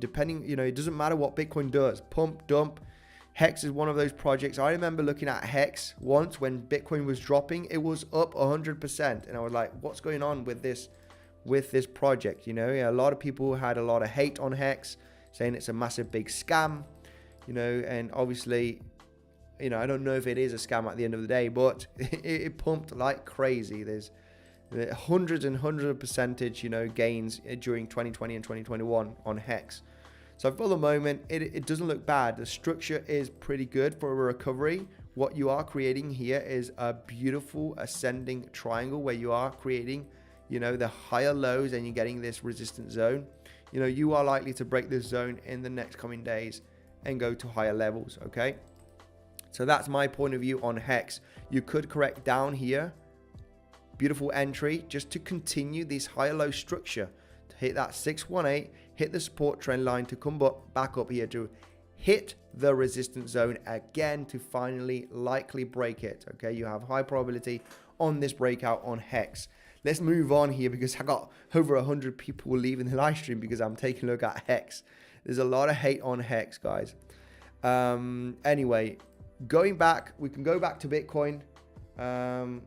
depending, it doesn't matter what Bitcoin does, pump, dump. Hex is one of those projects. I remember looking at Hex once when Bitcoin was dropping. It was up 100%, and I was like, what's going on with this project? A lot of people had a lot of hate on Hex, saying it's a massive big scam, and obviously, I don't know if it is a scam at the end of the day, but it pumped like crazy. There's hundreds of percentage, gains during 2020 and 2021 on Hex. So for the moment, it doesn't look bad. The structure is pretty good for a recovery. What you are creating here is a beautiful ascending triangle where you are creating, the higher lows, and you're getting this resistance zone. You are likely to break this zone in the next coming days and go to higher levels, okay? So that's my point of view on Hex. You could correct down here. Beautiful entry just to continue this higher low structure. To hit that 618, hit the support trend line to come back up here to hit the resistance zone again to finally likely break it. Okay, you have high probability on this breakout on Hex. Let's move on here because I got over 100 people leaving the live stream because I'm taking a look at Hex. There's a lot of hate on Hex, guys. Anyway, going back, we can go back to Bitcoin. Can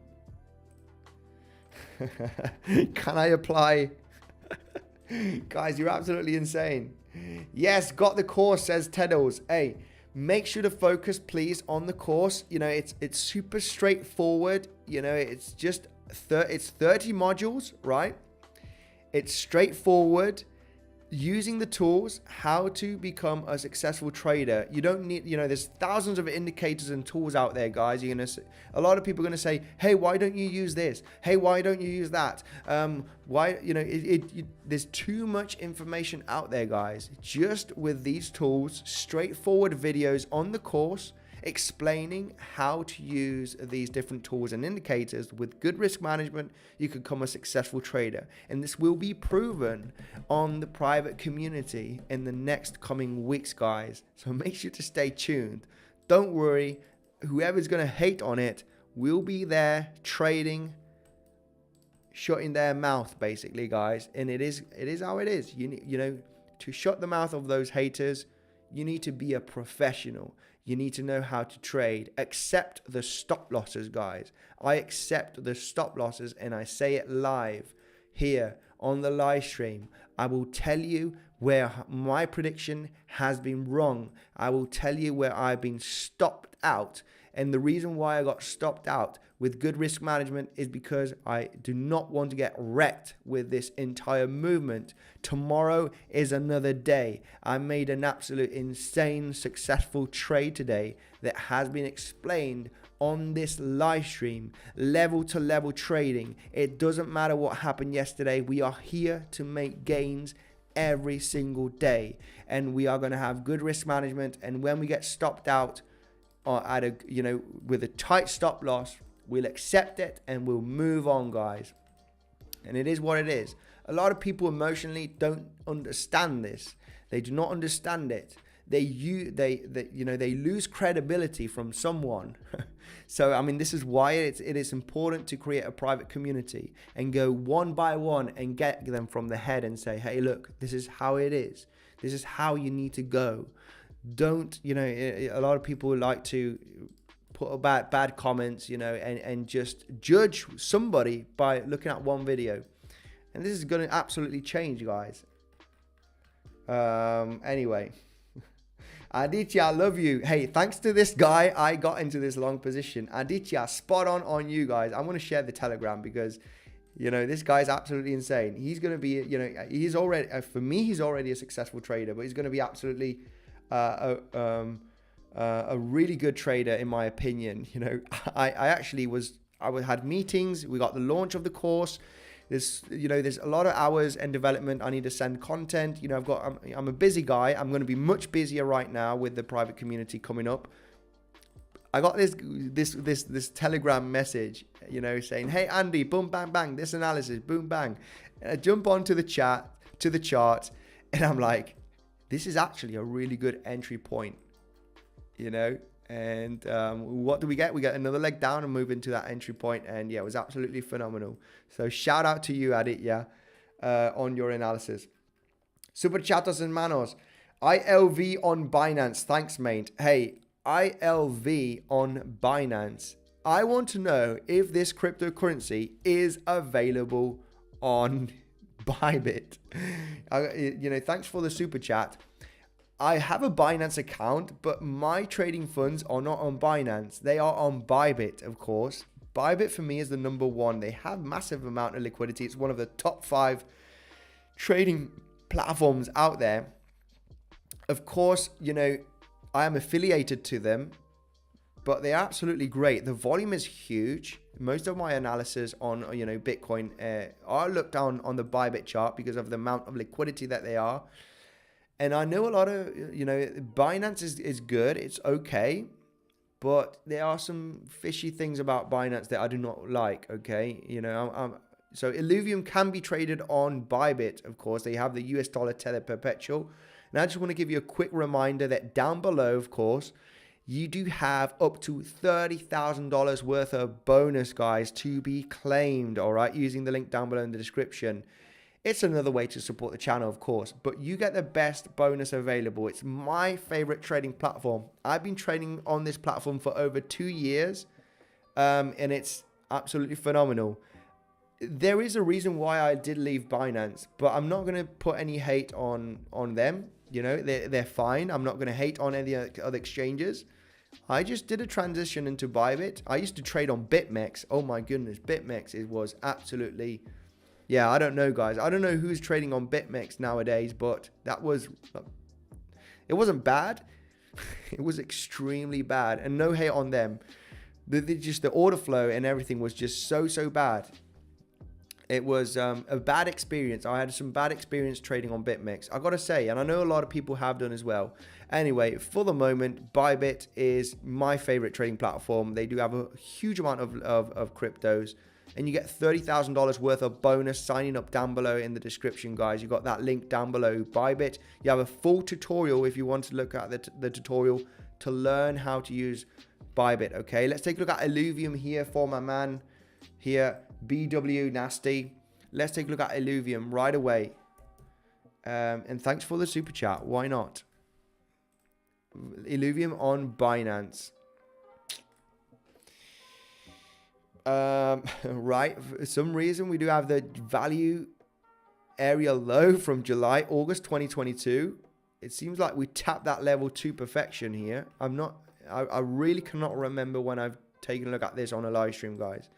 I apply? Guys, you're absolutely insane. Yes, got the course, says Teddles. Hey, make sure to focus, please, on the course. It's super straightforward. It's just it's 30 modules, right? It's straightforward. Using the tools, how to become a successful trader. You don't need, there's thousands of indicators and tools out there, guys. A lot of people are going to say, hey, why don't you use this? Hey, why don't you use that? There's too much information out there, guys. Just with these tools, straightforward videos on the course, explaining how to use these different tools and indicators with good risk management, you can become a successful trader. And this will be proven on the private community in the next coming weeks, guys. So make sure to stay tuned. Don't worry, whoever's going to hate on it will be there trading, shutting their mouth, basically, guys. And it is how it is. To shut the mouth of those haters, you need to be a professional. You need to know how to trade. Accept the stop losses, guys. I accept the stop losses, and I say it live here on the live stream. I will tell you where my prediction has been wrong. I will tell you where I've been stopped out. And the reason why I got stopped out with good risk management is because I do not want to get wrecked with this entire movement. Tomorrow is another day. I made an absolute insane successful trade today that has been explained on this live stream. Level to level trading. It doesn't matter what happened yesterday. We are here to make gains every single day, and we are going to have good risk management. And when we get stopped out with a tight stop loss, we'll accept it and we'll move on, guys. And it is what it is. A lot of people emotionally don't understand this. They do not understand it. They lose credibility from someone. So this is why it is important to create a private community and go one by one and get them from the head and say, hey, look, this is how it is. This is how you need to go. Don't, a lot of people like to put about bad comments, and just judge somebody by looking at one video. And this is going to absolutely change, guys. Anyway, Aditya, I love you. Hey, thanks to this guy, I got into this long position. Aditya, spot on you guys. I'm going to share the Telegram because, this guy's absolutely insane. He's going to be, he's already, for me, he's already a successful trader, but he's going to be absolutely a really good trader, in my opinion. I actually had meetings. We got the launch of the course. There's a lot of hours and development. I need to send content. I'm a busy guy. I'm going to be much busier right now with the private community coming up. I got this Telegram message, saying, hey, Andy, boom, bang, bang, this analysis, boom, bang. And I jump onto the chart, and I'm like, this is actually a really good entry point, you know? And what do we get? We get another leg down and move into that entry point. And yeah, it was absolutely phenomenal. So shout out to you, Aditya, on your analysis. Super chatos and manos. ILV on Binance. Thanks, mate. Hey, ILV on Binance. I want to know if this cryptocurrency is available on Bybit. Thanks for the super chat. I have a Binance account, but my trading funds are not on Binance. They are on Bybit, of course. Bybit for me is the number one. They have massive amount of liquidity. It's one of the top 5 trading platforms out there. Of course, I am affiliated to them, but they're absolutely great. The volume is huge. Most of my analysis on, Bitcoin are looked down on the Bybit chart because of the amount of liquidity that they are. And I know a lot of, Binance is good. It's okay. But there are some fishy things about Binance that I do not like, okay? So Illuvium can be traded on Bybit, of course. They have the US dollar Tether Perpetual. And I just want to give you a quick reminder that down below, of course, you do have up to $30,000 worth of bonus, guys, to be claimed, all right? Using the link down below in the description. It's another way to support the channel, of course, but you get the best bonus available. It's my favorite trading platform. I've been trading on this platform for over 2 years, and it's absolutely phenomenal. There is a reason why I did leave Binance, but I'm not going to put any hate on them. They're fine. I'm not going to hate on any other exchanges. I just did a transition into Bybit. I used to trade on BitMEX. Oh my goodness, BitMEX was absolutely... Yeah, I don't know, guys. I don't know who's trading on BitMEX nowadays, but it wasn't bad. It was extremely bad, and no hate on them. The order flow and everything was just so bad. It was a bad experience. I had some bad experience trading on BitMEX, I gotta say, and I know a lot of people have done as well. Anyway, for the moment, Bybit is my favorite trading platform. They do have a huge amount of cryptos. And you get $30,000 worth of bonus signing up down below in the description, guys. You got that link down below, Bybit. You have a full tutorial if you want to look at the tutorial to learn how to use Bybit, okay? Let's take a look at Illuvium here for my man here, BW Nasty. Let's take a look at Illuvium right away. And thanks for the super chat. Why not? Illuvium on Binance. Right, for some reason we do have the value area low from August 2022. It seems like we tapped that level to perfection here. I really cannot remember when I've taken a look at this on a live stream, guys,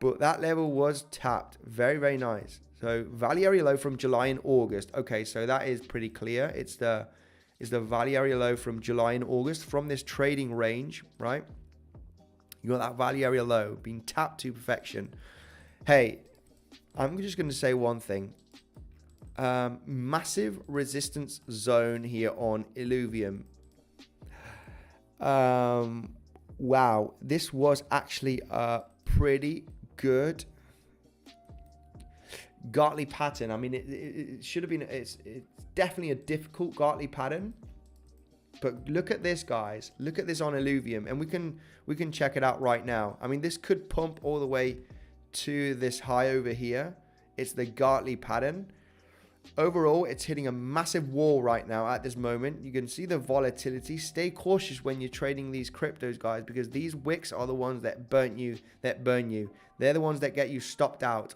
but that level was tapped. Very nice. So value area low from July and August. Okay, so that is pretty clear. It's the value area low from July and August from this trading range, right? You got that value area low being tapped to perfection. Hey, I'm just going to say one thing. Massive resistance zone here on Illuvium. Wow, this was actually a pretty good Gartley pattern. I mean, it should have been. It's definitely a difficult Gartley pattern. But look at this, guys. Look at this on Illuvium, and we can check it out right now. I mean, this could pump all the way to this high over here. It's the Gartley pattern. Overall, it's hitting a massive wall right now at this moment. You can see the volatility. Stay cautious when you're trading these cryptos, guys, because these wicks are the ones that burn you. They're the ones that get you stopped out.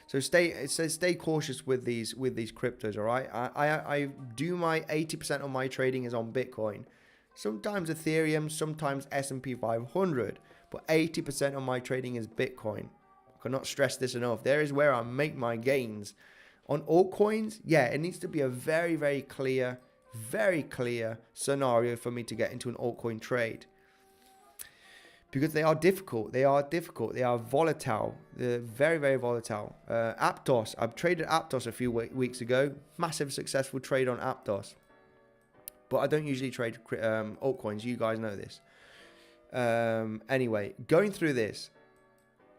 So stay cautious with these cryptos, all right? I do my 80% of my trading is on Bitcoin. Sometimes Ethereum, sometimes S&P 500, but 80% of my trading is Bitcoin. I cannot stress this enough. There is where I make my gains. On altcoins, yeah, it needs to be a very clear scenario for me to get into an altcoin trade. Because they are difficult. They are volatile. They're very volatile. Aptos. I've traded Aptos a few weeks ago. Massive successful trade on Aptos. But I don't usually trade altcoins. You guys know this. Anyway, going through this.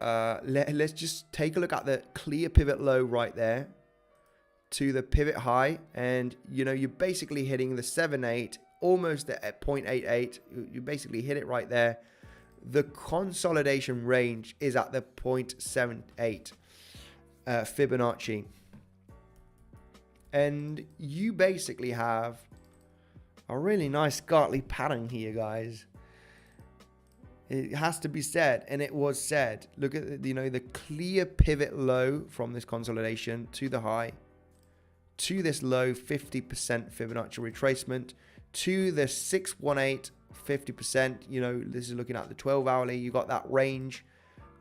let's just take a look at the clear pivot low right there to the pivot high, and you're basically hitting the 7.8, almost at 0.88. You basically hit it right there. The consolidation range is at the 0.78 Fibonacci, and you basically have a really nice Gartley pattern here, guys. It has to be said, and it was said. Look at the clear pivot low from this consolidation to the high, to this low 50% Fibonacci retracement, to the 618 50%. This is looking at the 12 hourly. You got that range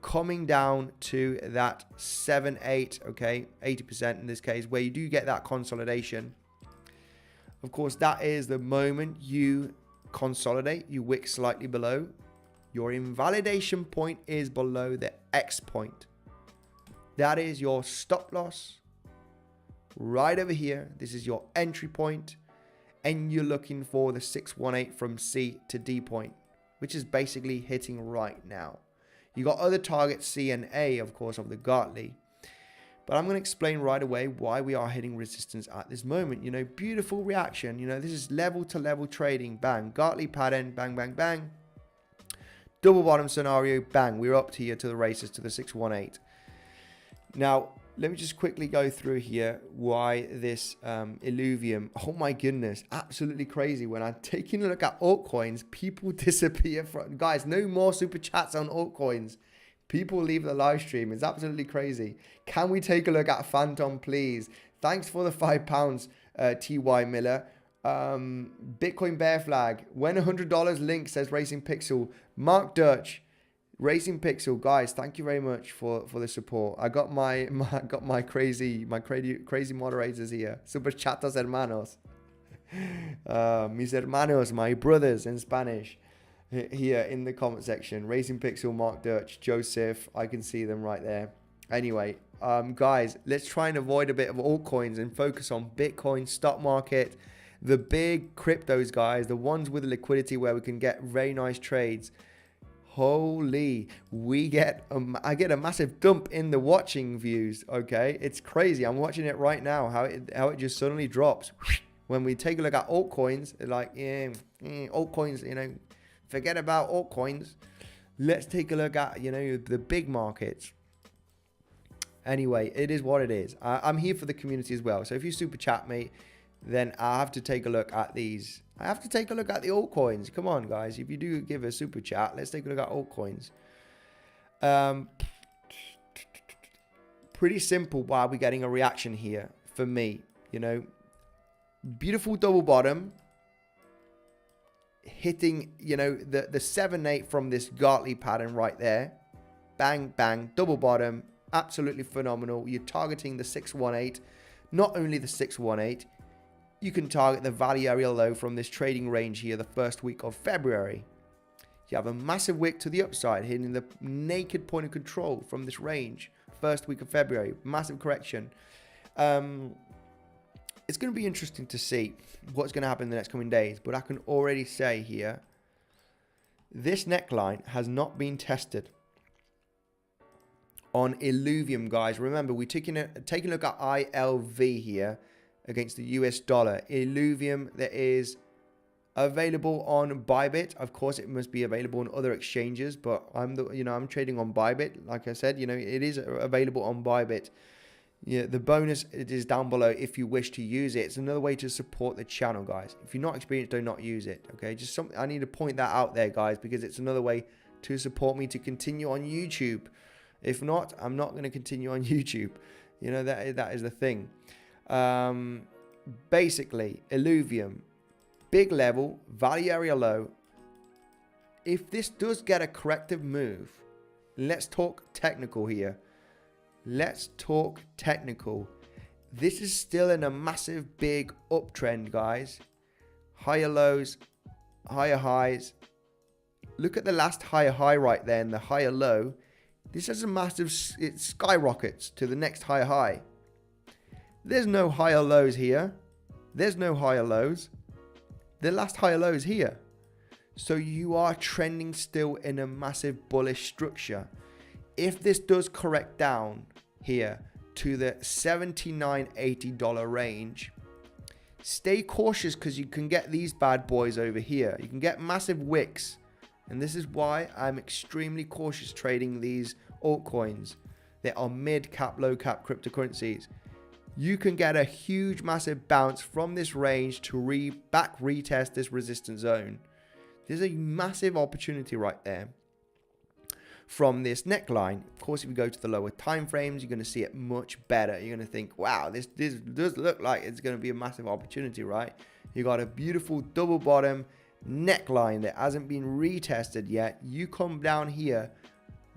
coming down to that 7.8, okay, 80% in this case, where you do get that consolidation. Of course, that is the moment you consolidate, you wick slightly below. Your invalidation point is below the X point. That is your stop loss right over here. This is your entry point, and you're looking for the 618 from C to D point, which is basically hitting right now. You got other targets C and A, of course, of the Gartley. But I'm going to explain right away why we are hitting resistance at this moment. Beautiful reaction. This is level to level trading. Bang. Gartley pattern. Bang, bang, bang. Double bottom scenario. Bang. We're up here to the races to the 618. Now, let me just quickly go through here why this Illuvium. Oh my goodness. Absolutely crazy. When I'm taking a look at altcoins, people disappear. Guys, no more super chats on altcoins. People leave the live stream. It's absolutely crazy. Can we take a look at Phantom, please? Thanks for the £5, T.Y. Miller. Bitcoin Bear Flag. When $100 link says Racing Pixel. Mark Dutch. Racing Pixel. Guys, thank you very much for the support. I got my crazy moderators here. Super chatos hermanos. Mis hermanos, my brothers in Spanish. Here in the comment section. Racing Pixel, Mark Dutch, Joseph. I can see them right there. Anyway, guys, let's try and avoid a bit of altcoins and focus on Bitcoin, stock market, the big cryptos, guys, the ones with liquidity where we can get very nice trades. Holy, I get a massive dump in the watching views. Okay, it's crazy. I'm watching it right now. How it just suddenly drops when we take a look at altcoins. Like altcoins, forget about altcoins. Let's take a look at, the big markets. Anyway, it is what it is. I'm here for the community as well. So if you super chat me, then I have to take a look at these. I have to take a look at the altcoins. Come on, guys. If you do give a super chat, let's take a look at altcoins. Pretty simple why we're getting a reaction here for me. Beautiful double bottom. Hitting, the 7.8 from this Gartley pattern right there. Bang, bang, double bottom. Absolutely phenomenal. You're targeting the 618. Not only the 618, you can target the value area low from this trading range here the first week of February. You have a massive wick to the upside, hitting the naked point of control from this range. First week of February. Massive correction. It's going to be interesting to see what's going to happen in the next coming days. But I can already say here, this neckline has not been tested on Illuvium, guys. Remember, we're taking a look at ILV here against the US dollar. Illuvium that is available on Bybit. Of course, it must be available on other exchanges, but I'm trading on Bybit. Like I said, it is available on Bybit. Yeah, the bonus, it is down below if you wish to use it. It's another way to support the channel, guys. If you're not experienced, do not use it. Okay, just something I need to point that out there, guys, because it's another way to support me to continue on YouTube. If not, I'm not going to continue on YouTube. That is the thing. Basically, Illuvium, big level, value area low. If this does get a corrective move, let's talk technical here. Let's talk technical. This is still in a massive big uptrend, guys. Higher lows, higher highs. Look at the last higher high right there and the higher low. This has a massive, it skyrockets to the next higher high. There's no higher lows here. There's no higher lows. The last higher low is here. So you are trending still in a massive bullish structure. if this does correct down here to the $79-80 range, stay cautious, because you can get these bad boys over here. You can get massive wicks. And this is why I'm extremely cautious trading these altcoins. They are mid-cap, low-cap cryptocurrencies. You can get a huge, massive bounce from this range to retest this resistance zone. There's a massive opportunity right there from this neckline. Of course, if you go to the lower time frames, you're going to see it much better. You're going to think, wow, this does look like it's going to be a massive opportunity, right? You got a beautiful double bottom neckline that hasn't been retested yet. You come down here,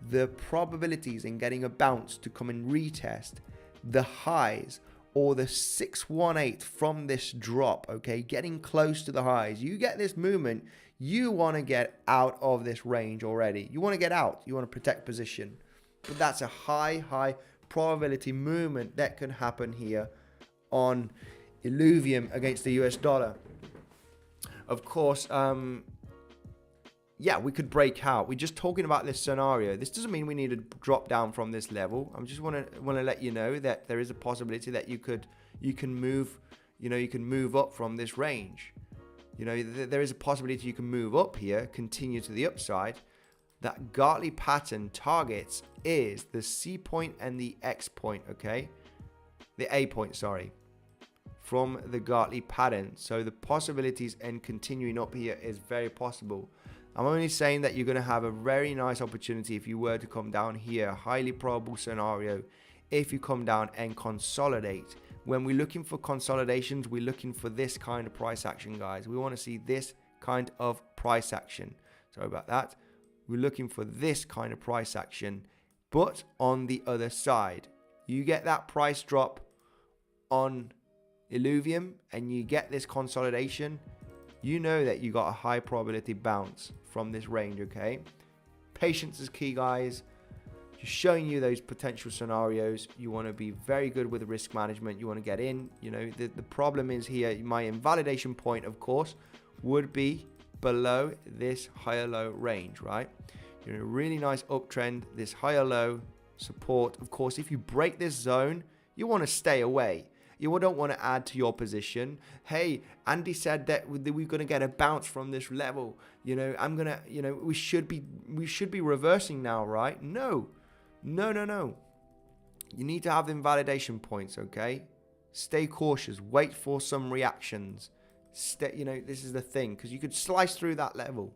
the probabilities in getting a bounce to come and retest the highs or the 618 from this drop, okay, getting close to the highs. You get this movement, you want to get out of this range already. You want to get out. You want to protect position. But that's a high probability movement that can happen here on Illuvium against the US dollar. Of course, yeah, we could break out. We're just talking about this scenario. This doesn't mean we need to drop down from this level. I just want to let you know that there is a possibility that you can move, you can move up from this range. There is a possibility you can move up here, continue to the upside. That Gartley pattern targets is the C point and the X point, okay? The A point, sorry, from the Gartley pattern. So the possibilities and continuing up here is very possible. I'm only saying that you're going to have a very nice opportunity if you were to come down here. Highly probable scenario if you come down and consolidate. When we're looking for consolidations, we're looking for this kind of price action, guys. We want to see this kind of price action. Sorry about that. We're looking for this kind of price action, but on the other side. You get that price drop on Illuvium and you get this consolidation, you know that you got a high probability bounce from this range, okay? Patience is key, guys. Just showing you those potential scenarios. You want to be very good with risk management. You want to get in. The problem is here, my invalidation point, of course, would be below this higher low range, right? You're in a really nice uptrend, this higher low support. Of course, if you break this zone, you want to stay away. You don't want to add to your position. Hey, Andy said that we're going to get a bounce from this level. We should be reversing now, right? No. You need to have the invalidation points, okay? Stay cautious. Wait for some reactions. This is the thing, because you could slice through that level.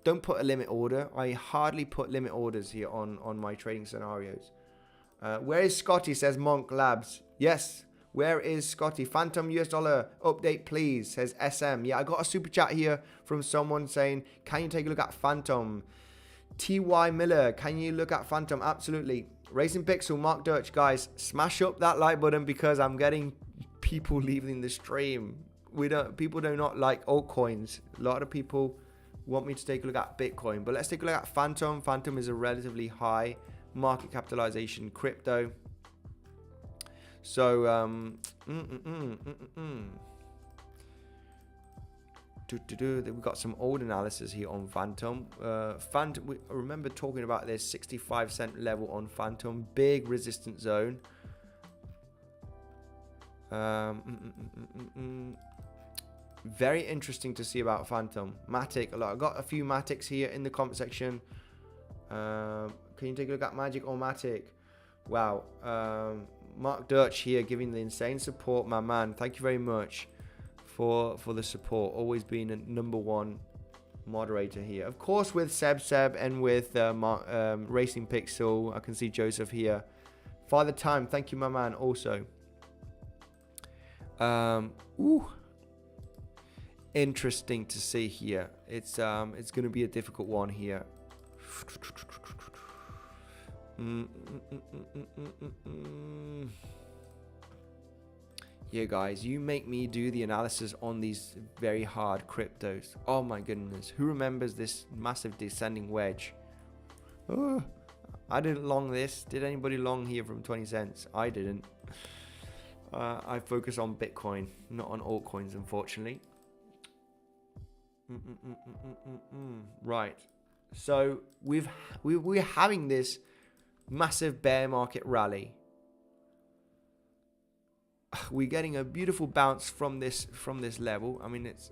Don't put a limit order. I hardly put limit orders here on my trading scenarios. Where is Scotty, says Monk Labs. Yes. Where is Scotty? Phantom US dollar update, please, says SM. Yeah, I got a super chat here from someone saying, can you take a look at Phantom? TY Miller, can you look at Phantom? Absolutely. Racing Pixel, Mark Dirch, guys, smash up that like button because I'm getting people leaving the stream. People do not like altcoins. A lot of people want me to take a look at Bitcoin, but let's take a look at Phantom. Phantom is a relatively high market capitalization crypto. So, we've got some old analysis here on Phantom. I remember talking about this 65-cent level on Phantom, big resistance zone. Very interesting to see about Phantom. Matic, I got a few Matics here in the comment section. Can you take a look at Magic or Matic? Wow. Mark Dirch here giving the insane support, my man. Thank you very much for the support. Always been a #1 moderator here. Of course, with Seb and with Racing Pixel. I can see Joseph here. Father Time, thank you, my man. Also, interesting to see here. It's going to be a difficult one here. Yeah, guys, you make me do the analysis on these very hard cryptos. Oh my goodness, who remembers this massive descending wedge? Oh, I didn't long this. Did anybody long here from 20 cents? I didn't. I focus on Bitcoin, not on altcoins, unfortunately. Right, so we're having this Massive bear market rally. We're getting a beautiful bounce from this level. I mean, it's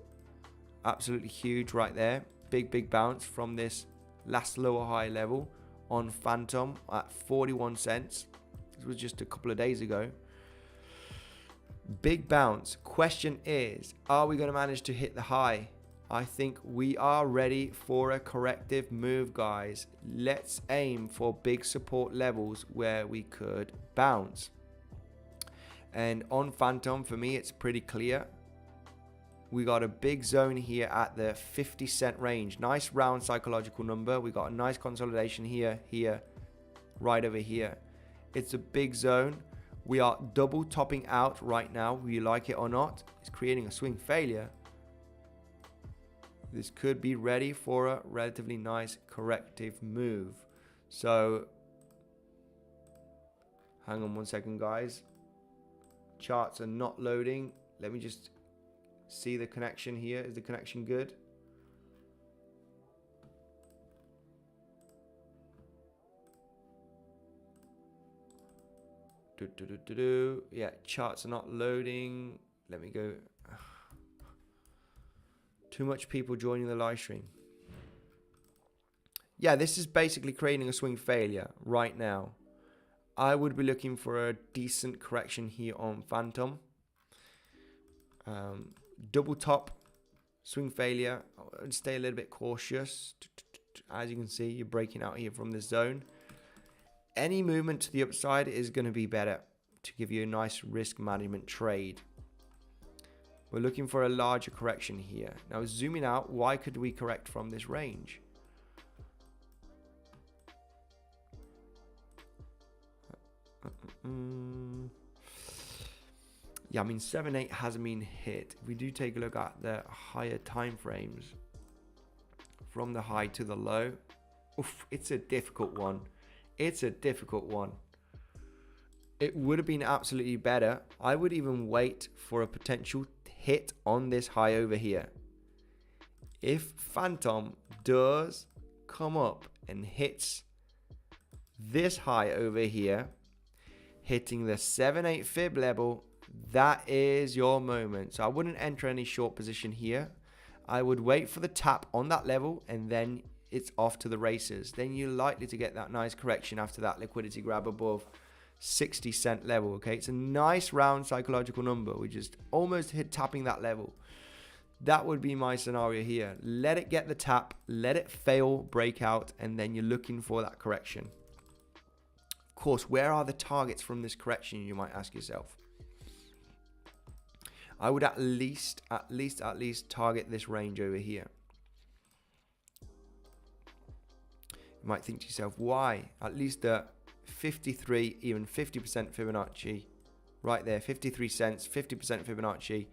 absolutely huge right there. Big bounce from this last lower high level on Phantom at 41 cents. This was just a couple of days ago. Big bounce. Question is, are we going to manage to hit the high? I think we are ready for a corrective move, guys. Let's aim for big support levels where we could bounce. And on Phantom, for me, it's pretty clear. We got a big zone here at the 50-cent range. Nice round psychological number. We got a nice consolidation here, right over here. It's a big zone. We are double topping out right now, whether you like it or not. It's creating a swing failure. This could be ready for a relatively nice corrective move. So, hang on one second, guys. Charts are not loading. Let me just see the connection here. Is the connection good? Yeah, charts are not loading. Let me go. Too much people joining the live stream. Yeah, this is basically creating a swing failure right now. I would be looking for a decent correction here on Phantom. Double top, swing failure. I would stay a little bit cautious. As you can see, you're breaking out here from this zone. Any movement to the upside is going to be better to give you a nice risk management trade. We're looking for a larger correction here. Now zooming out, why could we correct from this range? Yeah, I mean 7-8 hasn't been hit. If we do take a look at the higher time frames from the high to the low, oof, it's a difficult one. It's a difficult one. It would have been absolutely better. I would even wait for a potential hit on this high over here. If Phantom does come up and hits this high over here, hitting the 7-8 fib level, that is your moment. So I wouldn't enter any short position here. I would wait for the tap on that level and then it's off to the races. Then you're likely to get that nice correction after that liquidity grab above 60-cent level. Okay, it's a nice round psychological number. We just almost hit tapping that level. That would be my scenario here. Let it get the tap, let it fail, break out, and then you're looking for that correction. Of course, where are the targets from this correction, you might ask yourself? I would at least target this range over here. You might think to yourself, why? At least the 53, even 50% Fibonacci, right there, 53 cents, 50% Fibonacci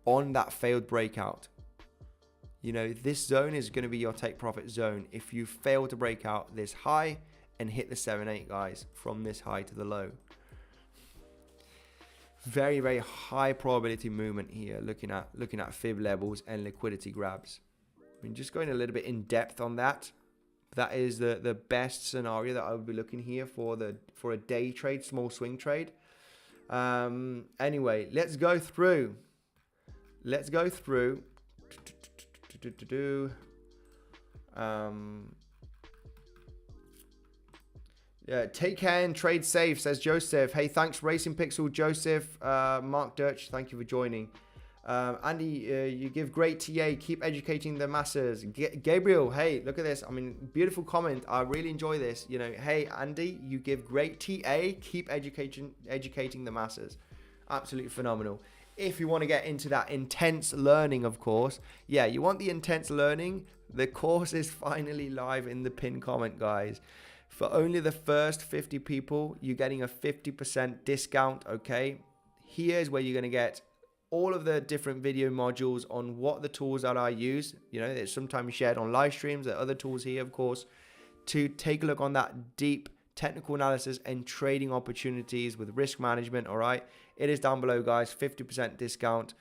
on that failed breakout. You know, this zone is going to be your take profit zone if you fail to break out this high and hit the 7-8, guys, from this high to the low. Very, very high probability movement here, looking at fib levels and liquidity grabs. I mean, just going a little bit in depth on that. That is the best scenario that I would be looking here for a day trade, small swing trade. Anyway, let's go through. Yeah, take care and trade safe, says Joseph. Hey, thanks, Racing Pixel, Joseph, Mark Dirch, thank you for joining. Andy, you give great TA, keep educating the masses. Gabriel, hey, look at this. I mean, beautiful comment. I really enjoy this. You know, hey, Andy, you give great TA, keep educating the masses. Absolutely phenomenal. If you want to get into that intense learning, of course, yeah, you want the intense learning, the course is finally live in the pinned comment, guys. For only the first 50 people, you're getting a 50% discount, okay? Here's where you're going to get all of the different video modules on what the tools that I use. You know, it's sometimes shared on live streams. There are other tools here, of course, to take a look on that deep technical analysis and trading opportunities with risk management, all right? It is down below, guys, 50% discount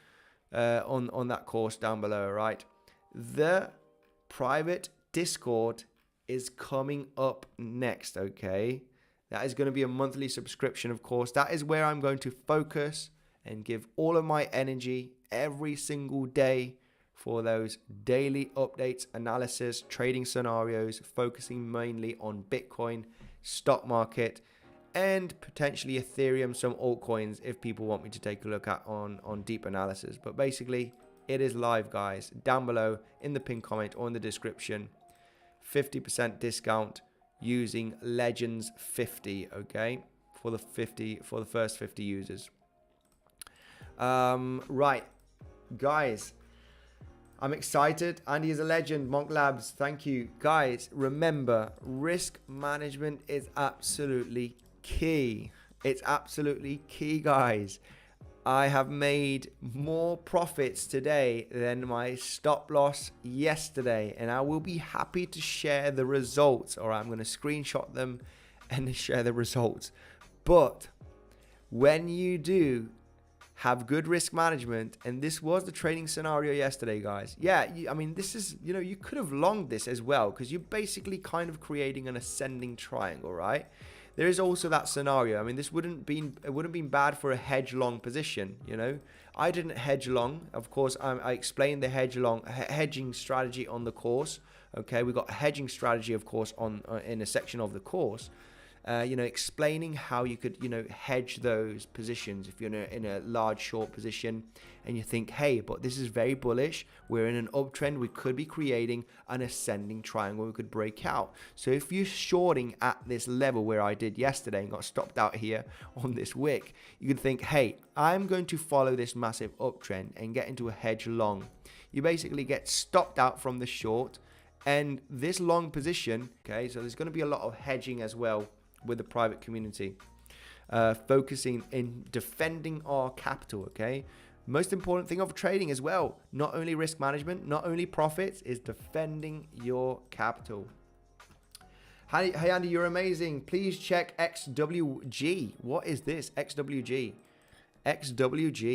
on that course down below, all right? The private Discord is coming up next, okay? That is going to be a monthly subscription, of course. That is where I'm going to focus and give all of my energy every single day for those daily updates, analysis, trading scenarios, focusing mainly on Bitcoin, stock market, and potentially Ethereum, some altcoins if people want me to take a look at on deep analysis. But basically, it is live, guys. Down below in the pinned comment or in the description, 50% discount using Legends 50, okay, for the first 50 users. Right, guys, I'm excited. Andy is a legend. Monk Labs, thank you. Guys, remember, risk management is absolutely key. It's absolutely key, guys. I have made more profits today than my stop loss yesterday, and I will be happy to share the results, or I'm going to screenshot them and share the results. But when you do have good risk management, and this was the trading scenario yesterday, guys. Yeah, I mean, this is, you could have longed this as well, because you're basically kind of creating an ascending triangle, right? There is also that scenario. I mean, it wouldn't have been bad for a hedge long position, I didn't hedge long. Of course, I explained the hedging strategy on the course. Okay, we got a hedging strategy, of course, in a section of the course. Explaining how you could, hedge those positions if you're in a large short position and you think, hey, but this is very bullish. We're in an uptrend. We could be creating an ascending triangle. We could break out. So if you're shorting at this level where I did yesterday and got stopped out here on this wick, you could think, hey, I'm going to follow this massive uptrend and get into a hedge long. You basically get stopped out from the short and this long position. Okay, so there's going to be a lot of hedging as well with the private community, focusing in defending our capital. Okay, most important thing of trading as well, not only risk management, not only profits, is defending your capital. Hey Andy, you're amazing. Please check XWG. What is this? XWG,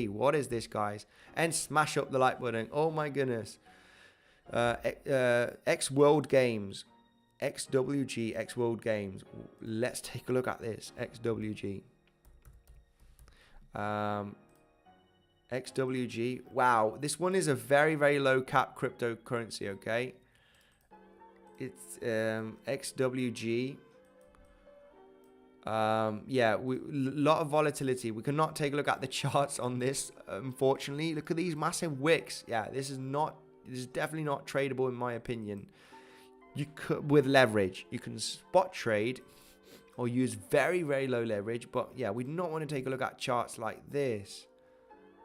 what is this, guys? And smash up the like button. Oh my goodness. X World Games, XWG, X World Games. Let's take a look at this. XWG. XWG. Wow, this one is a very, very low cap cryptocurrency, okay? It's XWG. Yeah, lot of volatility. We cannot take a look at the charts on this, unfortunately. Look at these massive wicks. Yeah, this is definitely not tradable in my opinion. You could, with leverage, you can spot trade or use very, very low leverage. But yeah, we do not want to take a look at charts like this.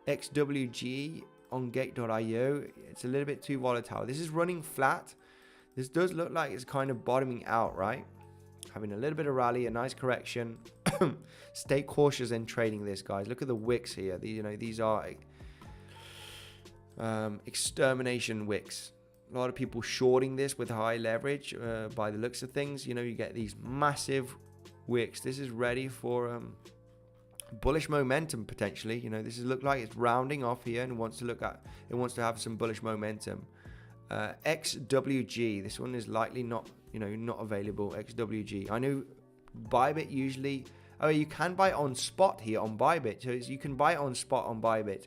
XWG on gate.io. It's a little bit too volatile. This is running flat. This does look like it's kind of bottoming out, right? Having a little bit of rally, a nice correction. Stay cautious in trading this, guys. Look at the wicks here. These are extermination wicks. A lot of people shorting this with high leverage by the looks of things. You get these massive wicks. This is ready for bullish momentum potentially. This is look like it's rounding off here and wants to have some bullish momentum. XWG, this one is likely not available. XWG. I know Bybit usually. Oh, you can buy on spot here on Bybit. So you can buy on spot on Bybit.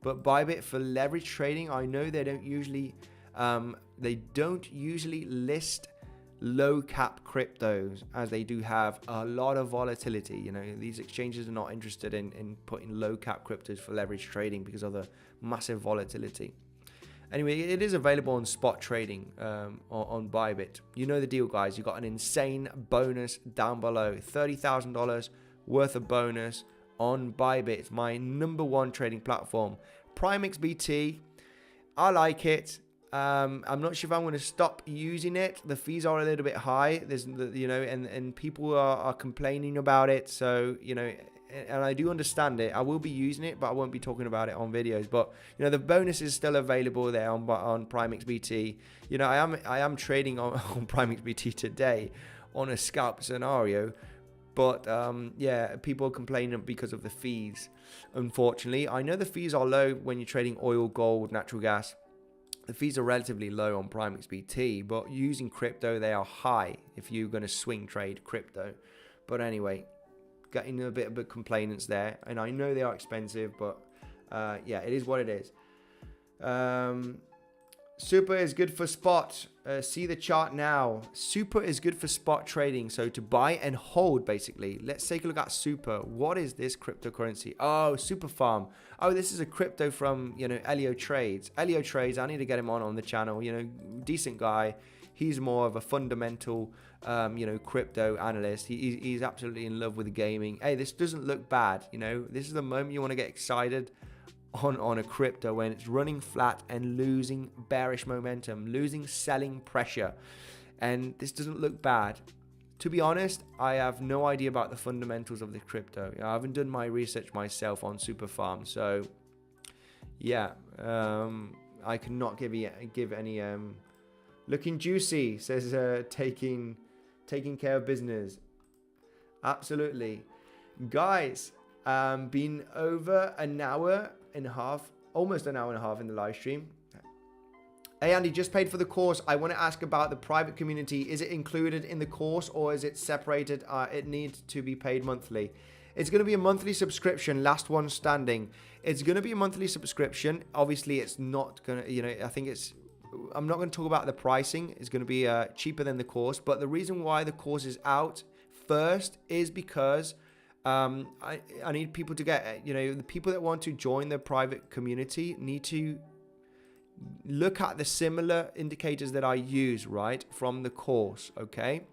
But Bybit for leverage trading, I know they don't usually list low cap cryptos, as they do have a lot of volatility. These exchanges are not interested in putting low cap cryptos for leverage trading because of the massive volatility. Anyway, it is available on spot trading on Bybit. You know the deal, guys. You got an insane bonus down below. $30,000 worth of bonus on Bybit. It's my #1 trading platform. PrimeXBT, I like it. I'm not sure if I'm going to stop using it. The fees are a little bit high. And people are complaining about it. So, and I do understand it. I will be using it, but I won't be talking about it on videos. But the bonus is still available there on PrimeXBT. I am trading on PrimeXBT today on a scalp scenario, but yeah, people are complaining because of the fees. Unfortunately, I know the fees are low when you're trading oil, gold, natural gas. The fees are relatively low on PrimeXBT, but using crypto, they are high if you're going to swing trade crypto. But anyway, getting a bit of complainants there, and I know they are expensive, but yeah, it is what it is. Super is good for spot. See the chart now. Super is good for spot trading. So to buy and hold, basically. Let's take a look at Super. What is this cryptocurrency? Oh, Super Farm. Oh, this is a crypto from, Elio Trades. Elio Trades, I need to get him on the channel. Decent guy. He's more of a fundamental, crypto analyst. He's absolutely in love with the gaming. Hey, this doesn't look bad. This is the moment you want to get excited on a crypto when it's running flat and losing bearish momentum, losing selling pressure, and this doesn't look bad. To be honest, I have no idea about the fundamentals of the crypto. I haven't done my research myself on Super Farm, so yeah, I cannot give any looking juicy, says taking care of business. Absolutely, guys. Been over an hour and a half, almost an hour and a half in the live stream. Hey Andy, just paid for the course. I want to ask about the private community. Is it included in the course or is it separated? It needs to be paid monthly. It's going to be a monthly subscription, last one standing. It's going to be a monthly subscription. Obviously, it's not going to, I'm not going to talk about the pricing. It's going to be cheaper than the course. But the reason why the course is out first is because I need people to get, the people that want to join the private community need to look at the similar indicators that I use, right, from the course, okay?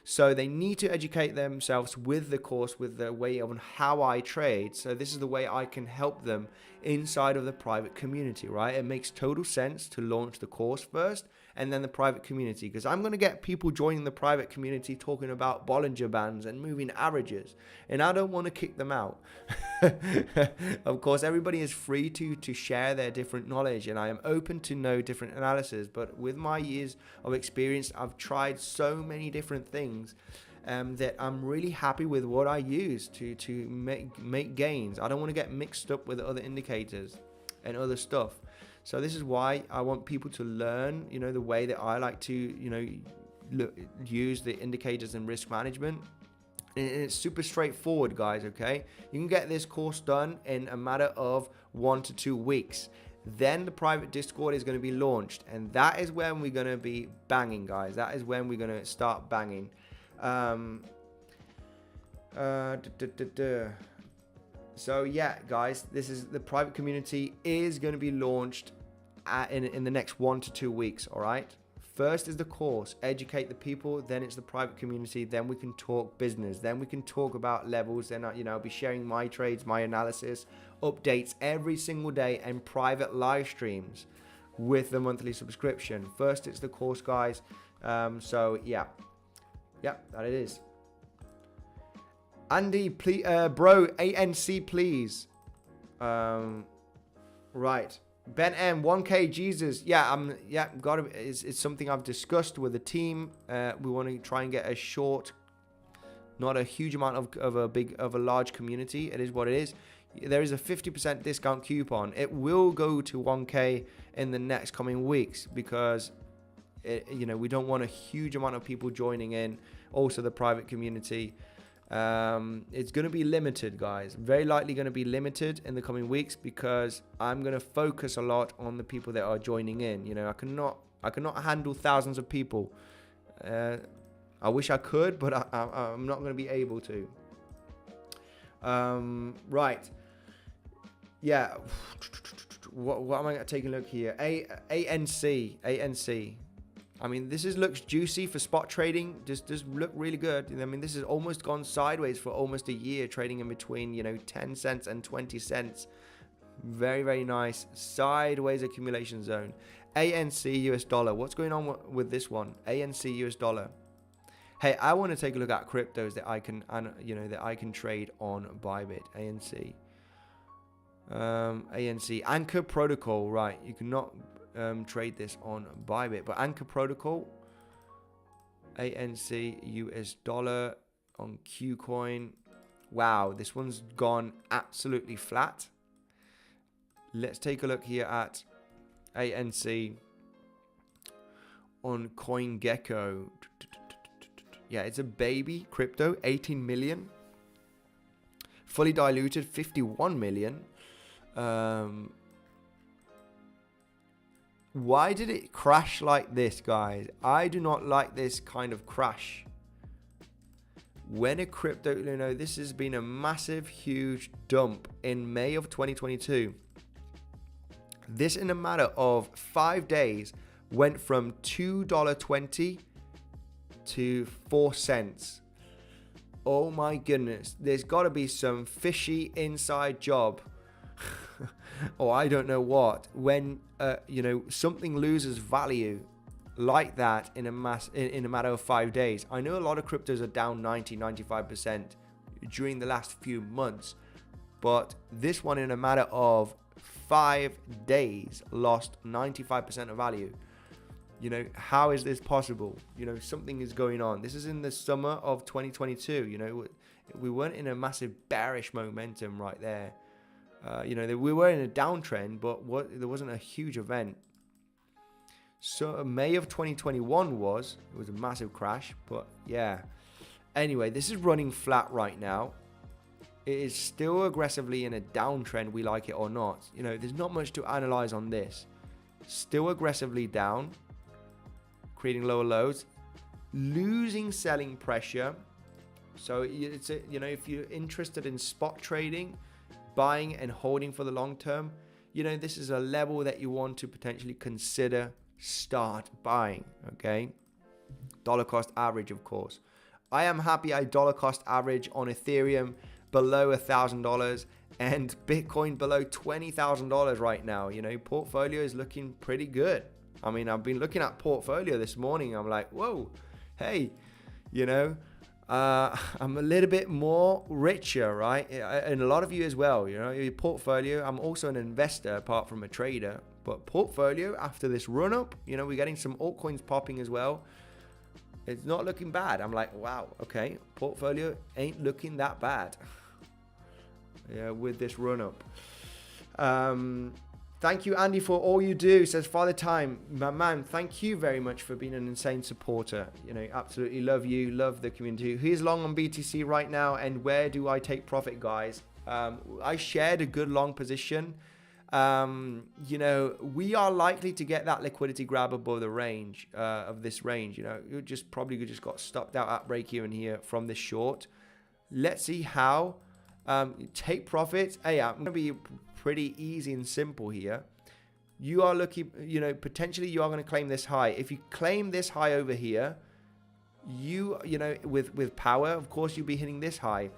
So they need to educate themselves with the course, with the way on how I trade. So this is the way I can help them inside of the private community, right? It makes total sense to launch the course first and then the private community, because I'm going to get people joining the private community talking about Bollinger Bands and moving averages, and I don't want to kick them out. Of course, everybody is free to share their different knowledge, and I am open to know different analysis, but with my years of experience, I've tried so many different things that I'm really happy with what I use to make gains. I don't want to get mixed up with other indicators and other stuff. So this is why I want people to learn, the way that I like to, use the indicators and risk management. And it's super straightforward, guys, okay? You can get this course done in a matter of 1 to 2 weeks. Then the private Discord is going to be launched. And that is when we're going to be banging, guys. That is when we're going to start banging. So yeah, guys, this is the private community is going to be launched in the next 1 to 2 weeks. All right. First is the course, educate the people. Then it's the private community. Then we can talk business. Then we can talk about levels. Then I'll be sharing my trades, my analysis, updates every single day, and private live streams with the monthly subscription. First, it's the course, guys. So yeah, that it is. Andy, please, bro, ANC, please. Right. Ben M, 1K, Jesus. Yeah, got it. It's something I've discussed with the team. We want to try and get a short, not a huge amount of a large community. It is what it is. There is a 50% discount coupon. It will go to 1K in the next coming weeks because we don't want a huge amount of people joining in. Also, the private community. It's going to be limited, guys. Very likely going to be limited in the coming weeks because I'm going to focus a lot on the people that are joining in. I cannot handle thousands of people. I wish I could, but I'm not going to be able to. Right. Yeah. What am I taking a look here? ANC. I mean, looks juicy for spot trading. Just look really good. I mean, this has almost gone sideways for almost a year, trading in between 10 cents and 20 cents. Very, very nice sideways accumulation zone. ANC US dollar. What's going on with this one? ANC US dollar. Hey, I want to take a look at cryptos that I can trade on Bybit. ANC Anchor Protocol. Right, you cannot trade this on Bybit, but Anchor Protocol, ANC US dollar on Qcoin. Wow, this one's gone absolutely flat. Let's take a look here at ANC on CoinGecko. Yeah, it's a baby crypto, 18 million. Fully diluted, 51 million. Why did it crash like this, guys? I do not like this kind of crash. When a crypto, this has been a massive, huge dump in May of 2022. This, in a matter of 5 days, went from $2.20 to 4 cents. Oh my goodness. There's got to be some fishy inside job. Or I don't know what. When, something loses value like that in a matter of 5 days. I know a lot of cryptos are down 95% during the last few months, but this one in a matter of 5 days lost 95% of value. How is this possible? Something is going on. This is in the summer of 2022. We weren't in a massive bearish momentum right there. We were in a downtrend, but there wasn't a huge event. So May of 2021 it was a massive crash, but yeah. Anyway, this is running flat right now. It is still aggressively in a downtrend, we like it or not. There's not much to analyze on this. Still aggressively down, creating lower lows, losing selling pressure. So it's if you're interested in spot trading, buying and holding for the long term, this is a level that you want to potentially consider start buying. Okay, dollar cost average, of course. I am happy I dollar cost average on Ethereum below $1,000 and Bitcoin below $20,000 right now. Portfolio is looking pretty good. I mean, I've been looking at portfolio this morning. I'm like, whoa, hey, I'm a little bit more richer, right? And a lot of you as well, your portfolio. I'm also an investor apart from a trader, but portfolio after this run up, we're getting some altcoins popping as well. It's not looking bad. I'm like, wow, okay, portfolio ain't looking that bad. Yeah, with this run up. Thank you, Andy, for all you do, says Father Time. My man, thank you very much for being an insane supporter. Absolutely love you, love the community. Who's long on BTC right now, and where do I take profit, guys? I shared a good long position. We are likely to get that liquidity grab above the range of this range. You probably just got stopped out at break even here from this short. Let's see how. Take profits. Hey, I'm going to be pretty easy and simple here. You are looking, potentially you are going to claim this high. If you claim this high over here, with power, of course, you'll be hitting this high.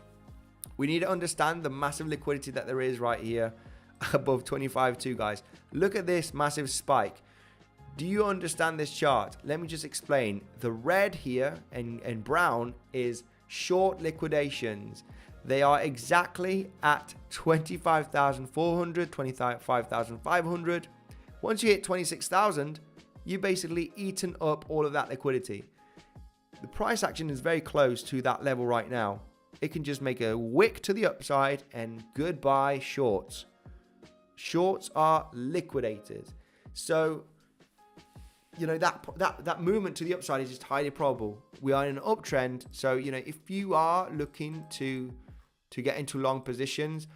We need to understand the massive liquidity that there is right here above 25.2, guys. Look at this massive spike. Do you understand this chart? Let me just explain. The red here and brown is short liquidations. They are exactly at 25,400, 25,500. Once you hit 26,000, you basically eaten up all of that liquidity. The price action is very close to that level right now. It can just make a wick to the upside and goodbye shorts. Shorts are liquidated. So, that movement to the upside is just highly probable. We are in an uptrend. So, if you are looking to get into long positions,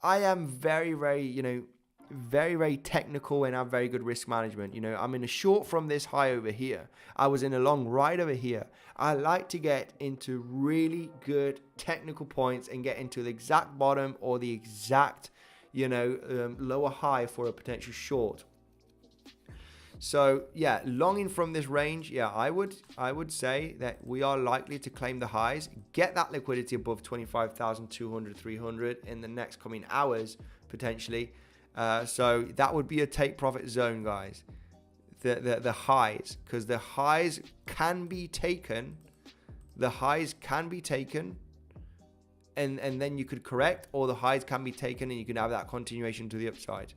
I am very, very, very, very technical and have very good risk management. I'm in a short from this high over here. I was in a long right over here. I like to get into really good technical points and get into the exact bottom or the exact, lower high for a potential short. So yeah, longing from this range, yeah, I would say that we are likely to claim the highs, get that liquidity above 25,200, 300 in the next coming hours potentially. So that would be a take profit zone, guys. The highs, because the highs can be taken. The highs can be taken, and then you could correct, or the highs can be taken and you can have that continuation to the upside.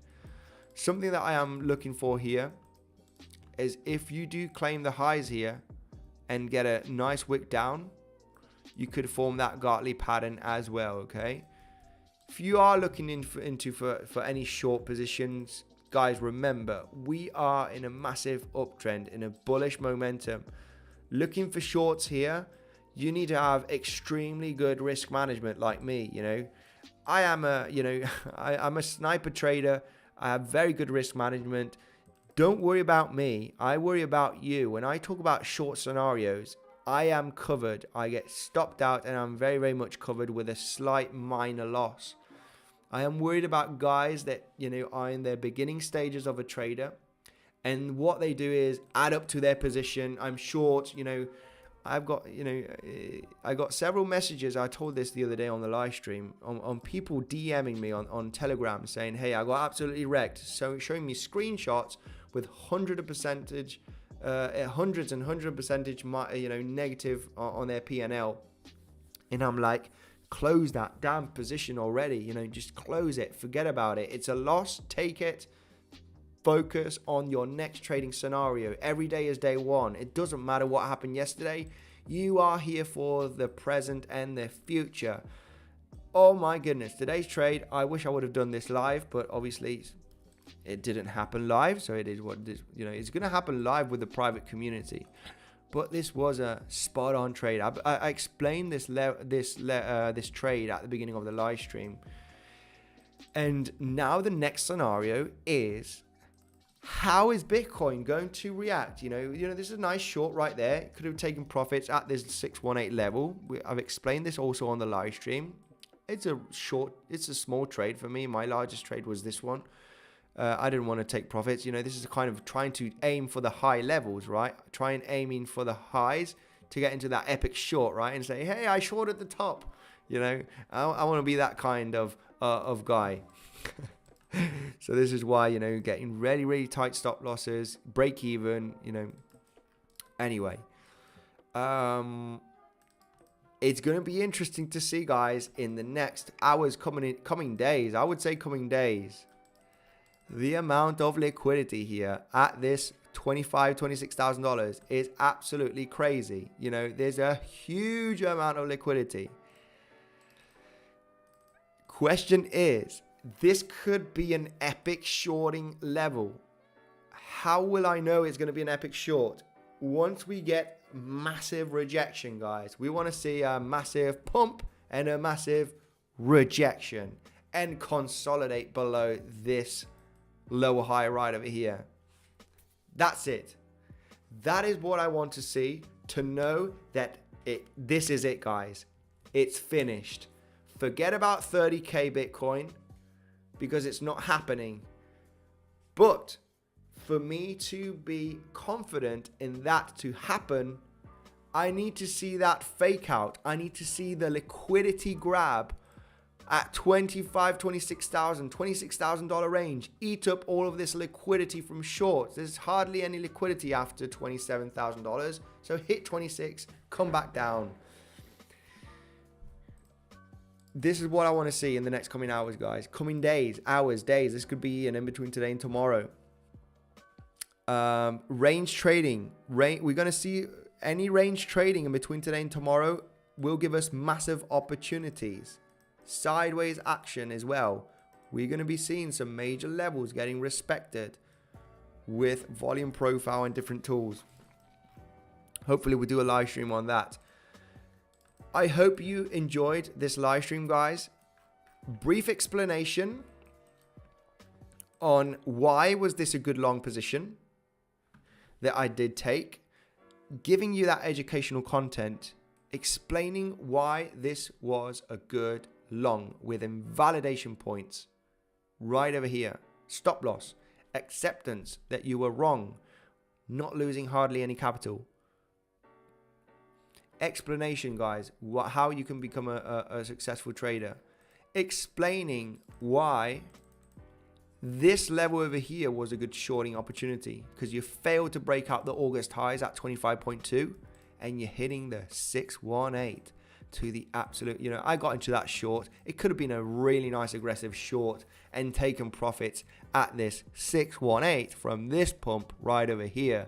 Something that I am looking for here is if you do claim the highs here and get a nice wick down, you could form that Gartley pattern as well, okay? If you are looking into for any short positions, guys, remember, we are in a massive uptrend, in a bullish momentum. Looking for shorts here, You need to have extremely good risk management like me, you know. I am a, you know, I'm a sniper trader. I have very good risk management. Don't worry about me. I worry about you. When I talk about short scenarios, I am covered. I get stopped out and I'm very, very much covered with a slight minor loss. I am worried about guys that, you know, are in their beginning stages of a trader. And what they do is add up to their position. I'm short, you know. I've got, you know, I got several messages. I told this the other day on the live stream on people DMing me on Telegram saying, hey, I got absolutely wrecked. So showing me screenshots with hundreds and hundreds of percentage, you know, negative on their P&L. And I'm like, close that damn position already. You know, just close it. Forget about it. It's a loss. Take it. Focus on your next trading scenario. Every day is day one. It doesn't matter what happened yesterday. You are here for the present and the future. Oh my goodness. Today's trade, I wish I would have done this live, but obviously it didn't happen live. So it is what it is. You know, it's going to happen live with the private community. But this was a spot on trade. I explained this trade at the beginning of the live stream. And now the next scenario is, how is Bitcoin going to react? You know, this is a nice short right there. It could have taken profits at this 618 level. I've explained this also on the live stream. It's a small trade for me. My largest trade was this one. I didn't want to take profits. You know, this is kind of trying to aim for the high levels, right? Try and aiming for the highs to get into that epic short, right? And say, hey, I short at the top. You know, I want to be that kind of guy. So this is why, you know, getting really, really tight stop losses, break even, you know. Anyway, it's going to be interesting to see, guys, in the next hours, coming days. I would say coming days. The amount of liquidity here at this $26,000 is absolutely crazy. You know, there's a huge amount of liquidity. Question is, this could be an epic shorting level. How will I know it's going to be an epic short? Once we get massive rejection, guys. We want to see a massive pump and a massive rejection and consolidate below this lower high right over here. That's it. That is what I want to see, to know that this is it, guys. It's finished. Forget about 30k Bitcoin, because it's not happening. But for me to be confident in that to happen, I need to see that fake out. I need to see the liquidity grab at $26,000 range. Eat up all of this liquidity from shorts. There's hardly any liquidity after $27,000. So hit 26, come back down. This is what I want to see in the next coming hours, guys. Coming days, hours, days. This could be an in between today and tomorrow. Range trading. We're going to see any range trading in between today and tomorrow will give us massive opportunities. Sideways action as well. We're going to be seeing some major levels getting respected with volume profile and different tools. Hopefully we'll do a live stream on that. I hope you enjoyed this live stream, guys. Brief explanation on why was this a good long position that I did take, giving you that educational content, explaining why this was a good long with invalidation points right over here. Stop loss, acceptance that you were wrong, not losing hardly any capital. Explanation, guys, how you can become a successful trader. Explaining why this level over here was a good shorting opportunity, because you failed to break out the August highs at 25.2 and you're hitting the 618 to the absolute, you know, I got into that short. It could have been a really nice aggressive short and taken profits at this 618 from this pump right over here.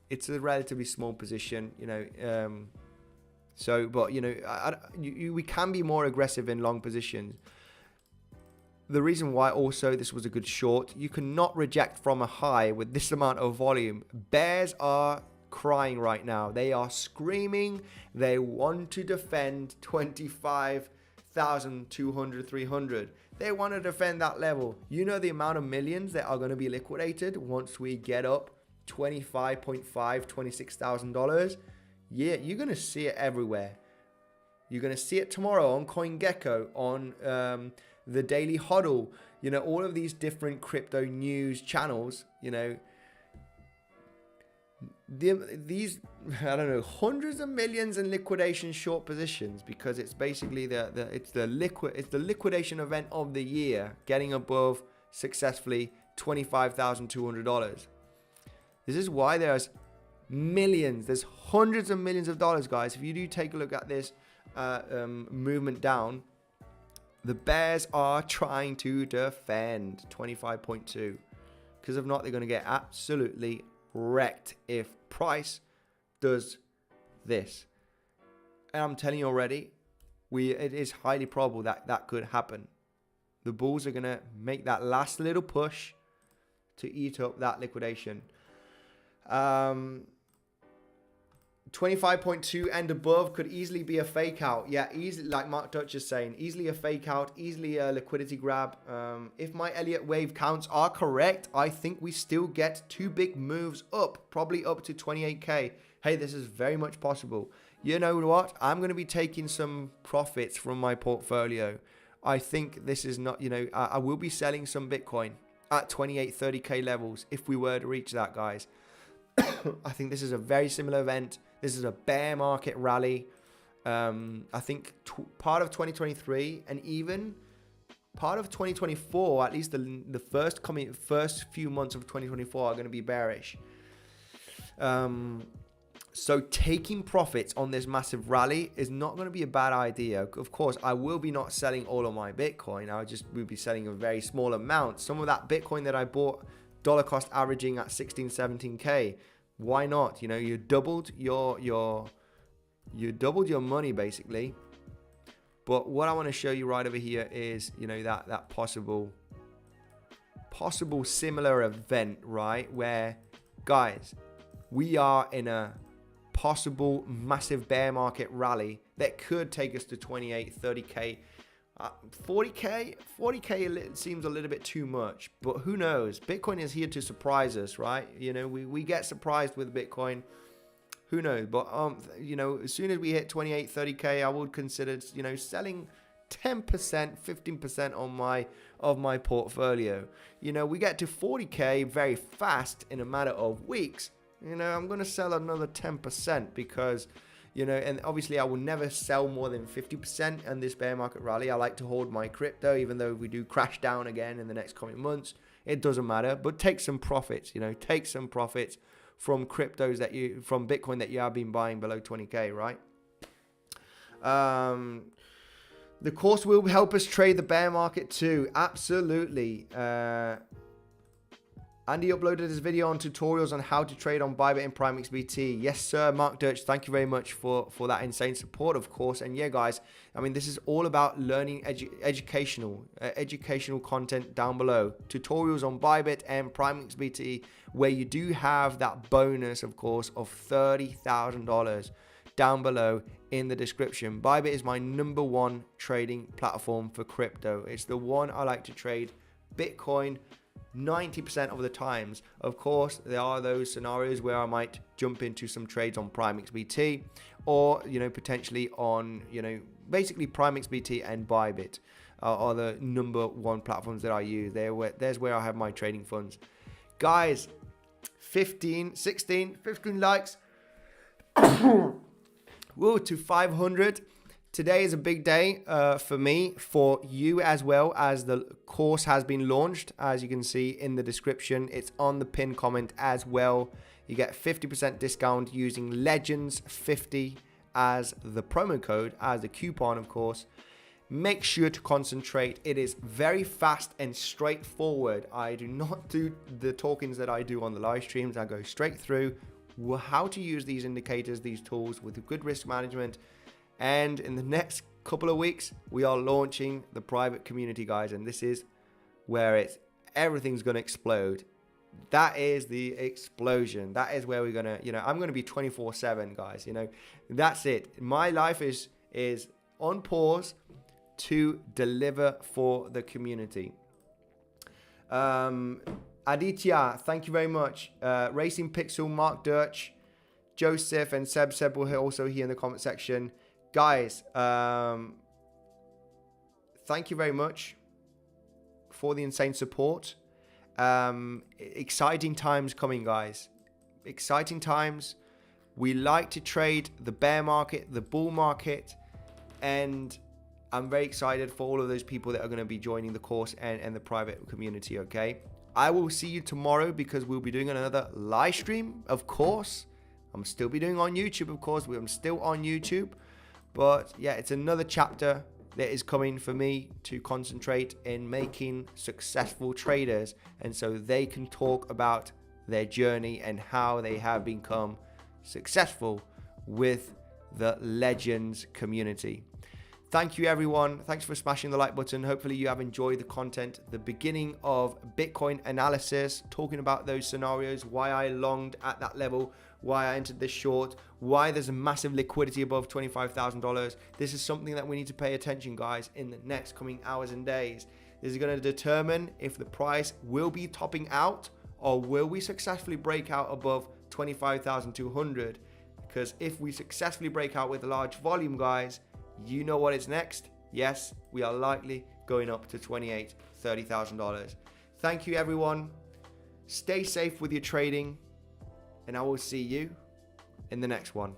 It's a relatively small position, you know, but, you know, we can be more aggressive in long positions. The reason why also this was a good short, you cannot reject from a high with this amount of volume. Bears are crying right now. They are screaming. They want to defend 25,200, 300. They want to defend that level. You know the amount of millions that are going to be liquidated once we get up $25.5, $26,000. Yeah, you're going to see it everywhere. You're going to see it tomorrow on CoinGecko, on the Daily Hodl, you know, all of these different crypto news channels, you know, these, I don't know, hundreds of millions in liquidation short positions, because it's basically it's the liquidation event of the year, getting above successfully $25,200. This is why there's millions, there's hundreds of millions of dollars, guys. If you do take a look at this movement down, the bears are trying to defend 25.2, because if not, they're going to get absolutely wrecked if price does this. And I'm telling you already, it is highly probable that that could happen. The bulls are going to make that last little push to eat up that liquidation. 25.2 and above could easily be a fake out. Yeah, easily, like Mark Dutch is saying, easily a fake out, easily a liquidity grab. If my Elliott wave counts are correct, I think we still get two big moves up, probably up to 28k. Hey, this is very much possible. You know what? I'm going to be taking some profits from my portfolio. I think this is not, you know, I will be selling some Bitcoin at 28, 30k levels if we were to reach that, guys. I think this is a very similar event. This is a bear market rally. I think part of 2023 and even part of 2024, at least the first few months of 2024 are going to be bearish. So taking profits on this massive rally is not going to be a bad idea. Of course, I will be not selling all of my Bitcoin. Will be selling a very small amount. Some of that Bitcoin that I bought, dollar cost averaging at 16, 17k. Why not? You know, you doubled your money basically. But what I want to show you right over here is, you know, that possible similar event, right? Where, guys, we are in a possible massive bear market rally that could take us to 28, 30k. 40k seems a little bit too much, but who knows? Bitcoin is here to surprise us, right? You know, we get surprised with Bitcoin. Who knows? But you know, as soon as we hit 28, 30k, I would consider, you know, selling 10%, 15% of my portfolio. You know, we get to 40k very fast in a matter of weeks. You know, I'm going to sell another 10% because, you know, and obviously I will never sell more than 50% in this bear market rally. I like to hold my crypto, even though we do crash down again in the next coming months. It doesn't matter, but take some profits, you know, take some profits from cryptos from Bitcoin that you have been buying below 20k, right? The course will help us trade the bear market too. Absolutely. Andy uploaded this video on tutorials on how to trade on Bybit and PrimeXBT. Yes, sir, Mark Dirch. Thank you very much for that insane support, of course. And yeah, guys, I mean, this is all about learning educational content down below. Tutorials on Bybit and PrimeXBT, where you do have that bonus, of course, of $30,000 down below in the description. Bybit is my #1 trading platform for crypto. It's the one I like to trade Bitcoin 90% of the times. Of course, there are those scenarios where I might jump into some trades on PrimeXBT, or, you know, potentially on, you know, basically PrimeXBT and Bybit are the #1 platforms that I use. There's where I have my trading funds. Guys, 15 likes. Whoa, to 500. Today is a big day for me, for you as well, as the course has been launched. As you can see in the description, it's on the pinned comment as well. You get 50% discount using Legends50 as the promo code, as the coupon, of course. Make sure to concentrate. It is very fast and straightforward. I do not do the talkings that I do on the live streams. I go straight through how to use these indicators, these tools with good risk management. And in the next couple of weeks, we are launching the private community, guys. And this is where everything's going to explode. that is the explosion. That is where we're gonna, I'm gonna be 24/7, guys. That's it. My life is on pause to deliver for the community. Aditya, thank you very much. Racing Pixel, Mark Dirch, Joseph, and Seb will also here in the comment section. Guys, thank you very much for the insane support. Exciting times coming, guys. Exciting times. We like to trade the bear market, the bull market, and I'm very excited for all of those people that are going to be joining the course and the private community, okay? I will see you tomorrow because we'll be doing another live stream, of course. I'm still be doing on YouTube, of course. I'm still on YouTube. But yeah, it's another chapter that is coming for me to concentrate in making successful traders, and so they can talk about their journey and how they have become successful with the Legends community. Thank you, everyone. Thanks for smashing the like button. Hopefully you have enjoyed the content, the beginning of Bitcoin analysis, talking about those scenarios, why I longed at that level, why I entered this short, why there's a massive liquidity above $25,000. This is something that we need to pay attention, guys, in the next coming hours and days. This is going to determine if the price will be topping out or will we successfully break out above 25,200. Because if we successfully break out with a large volume, guys, you know what is next. Yes, we are likely going up to $28,000, $30,000. Thank you, everyone. Stay safe with your trading, and I will see you in the next one.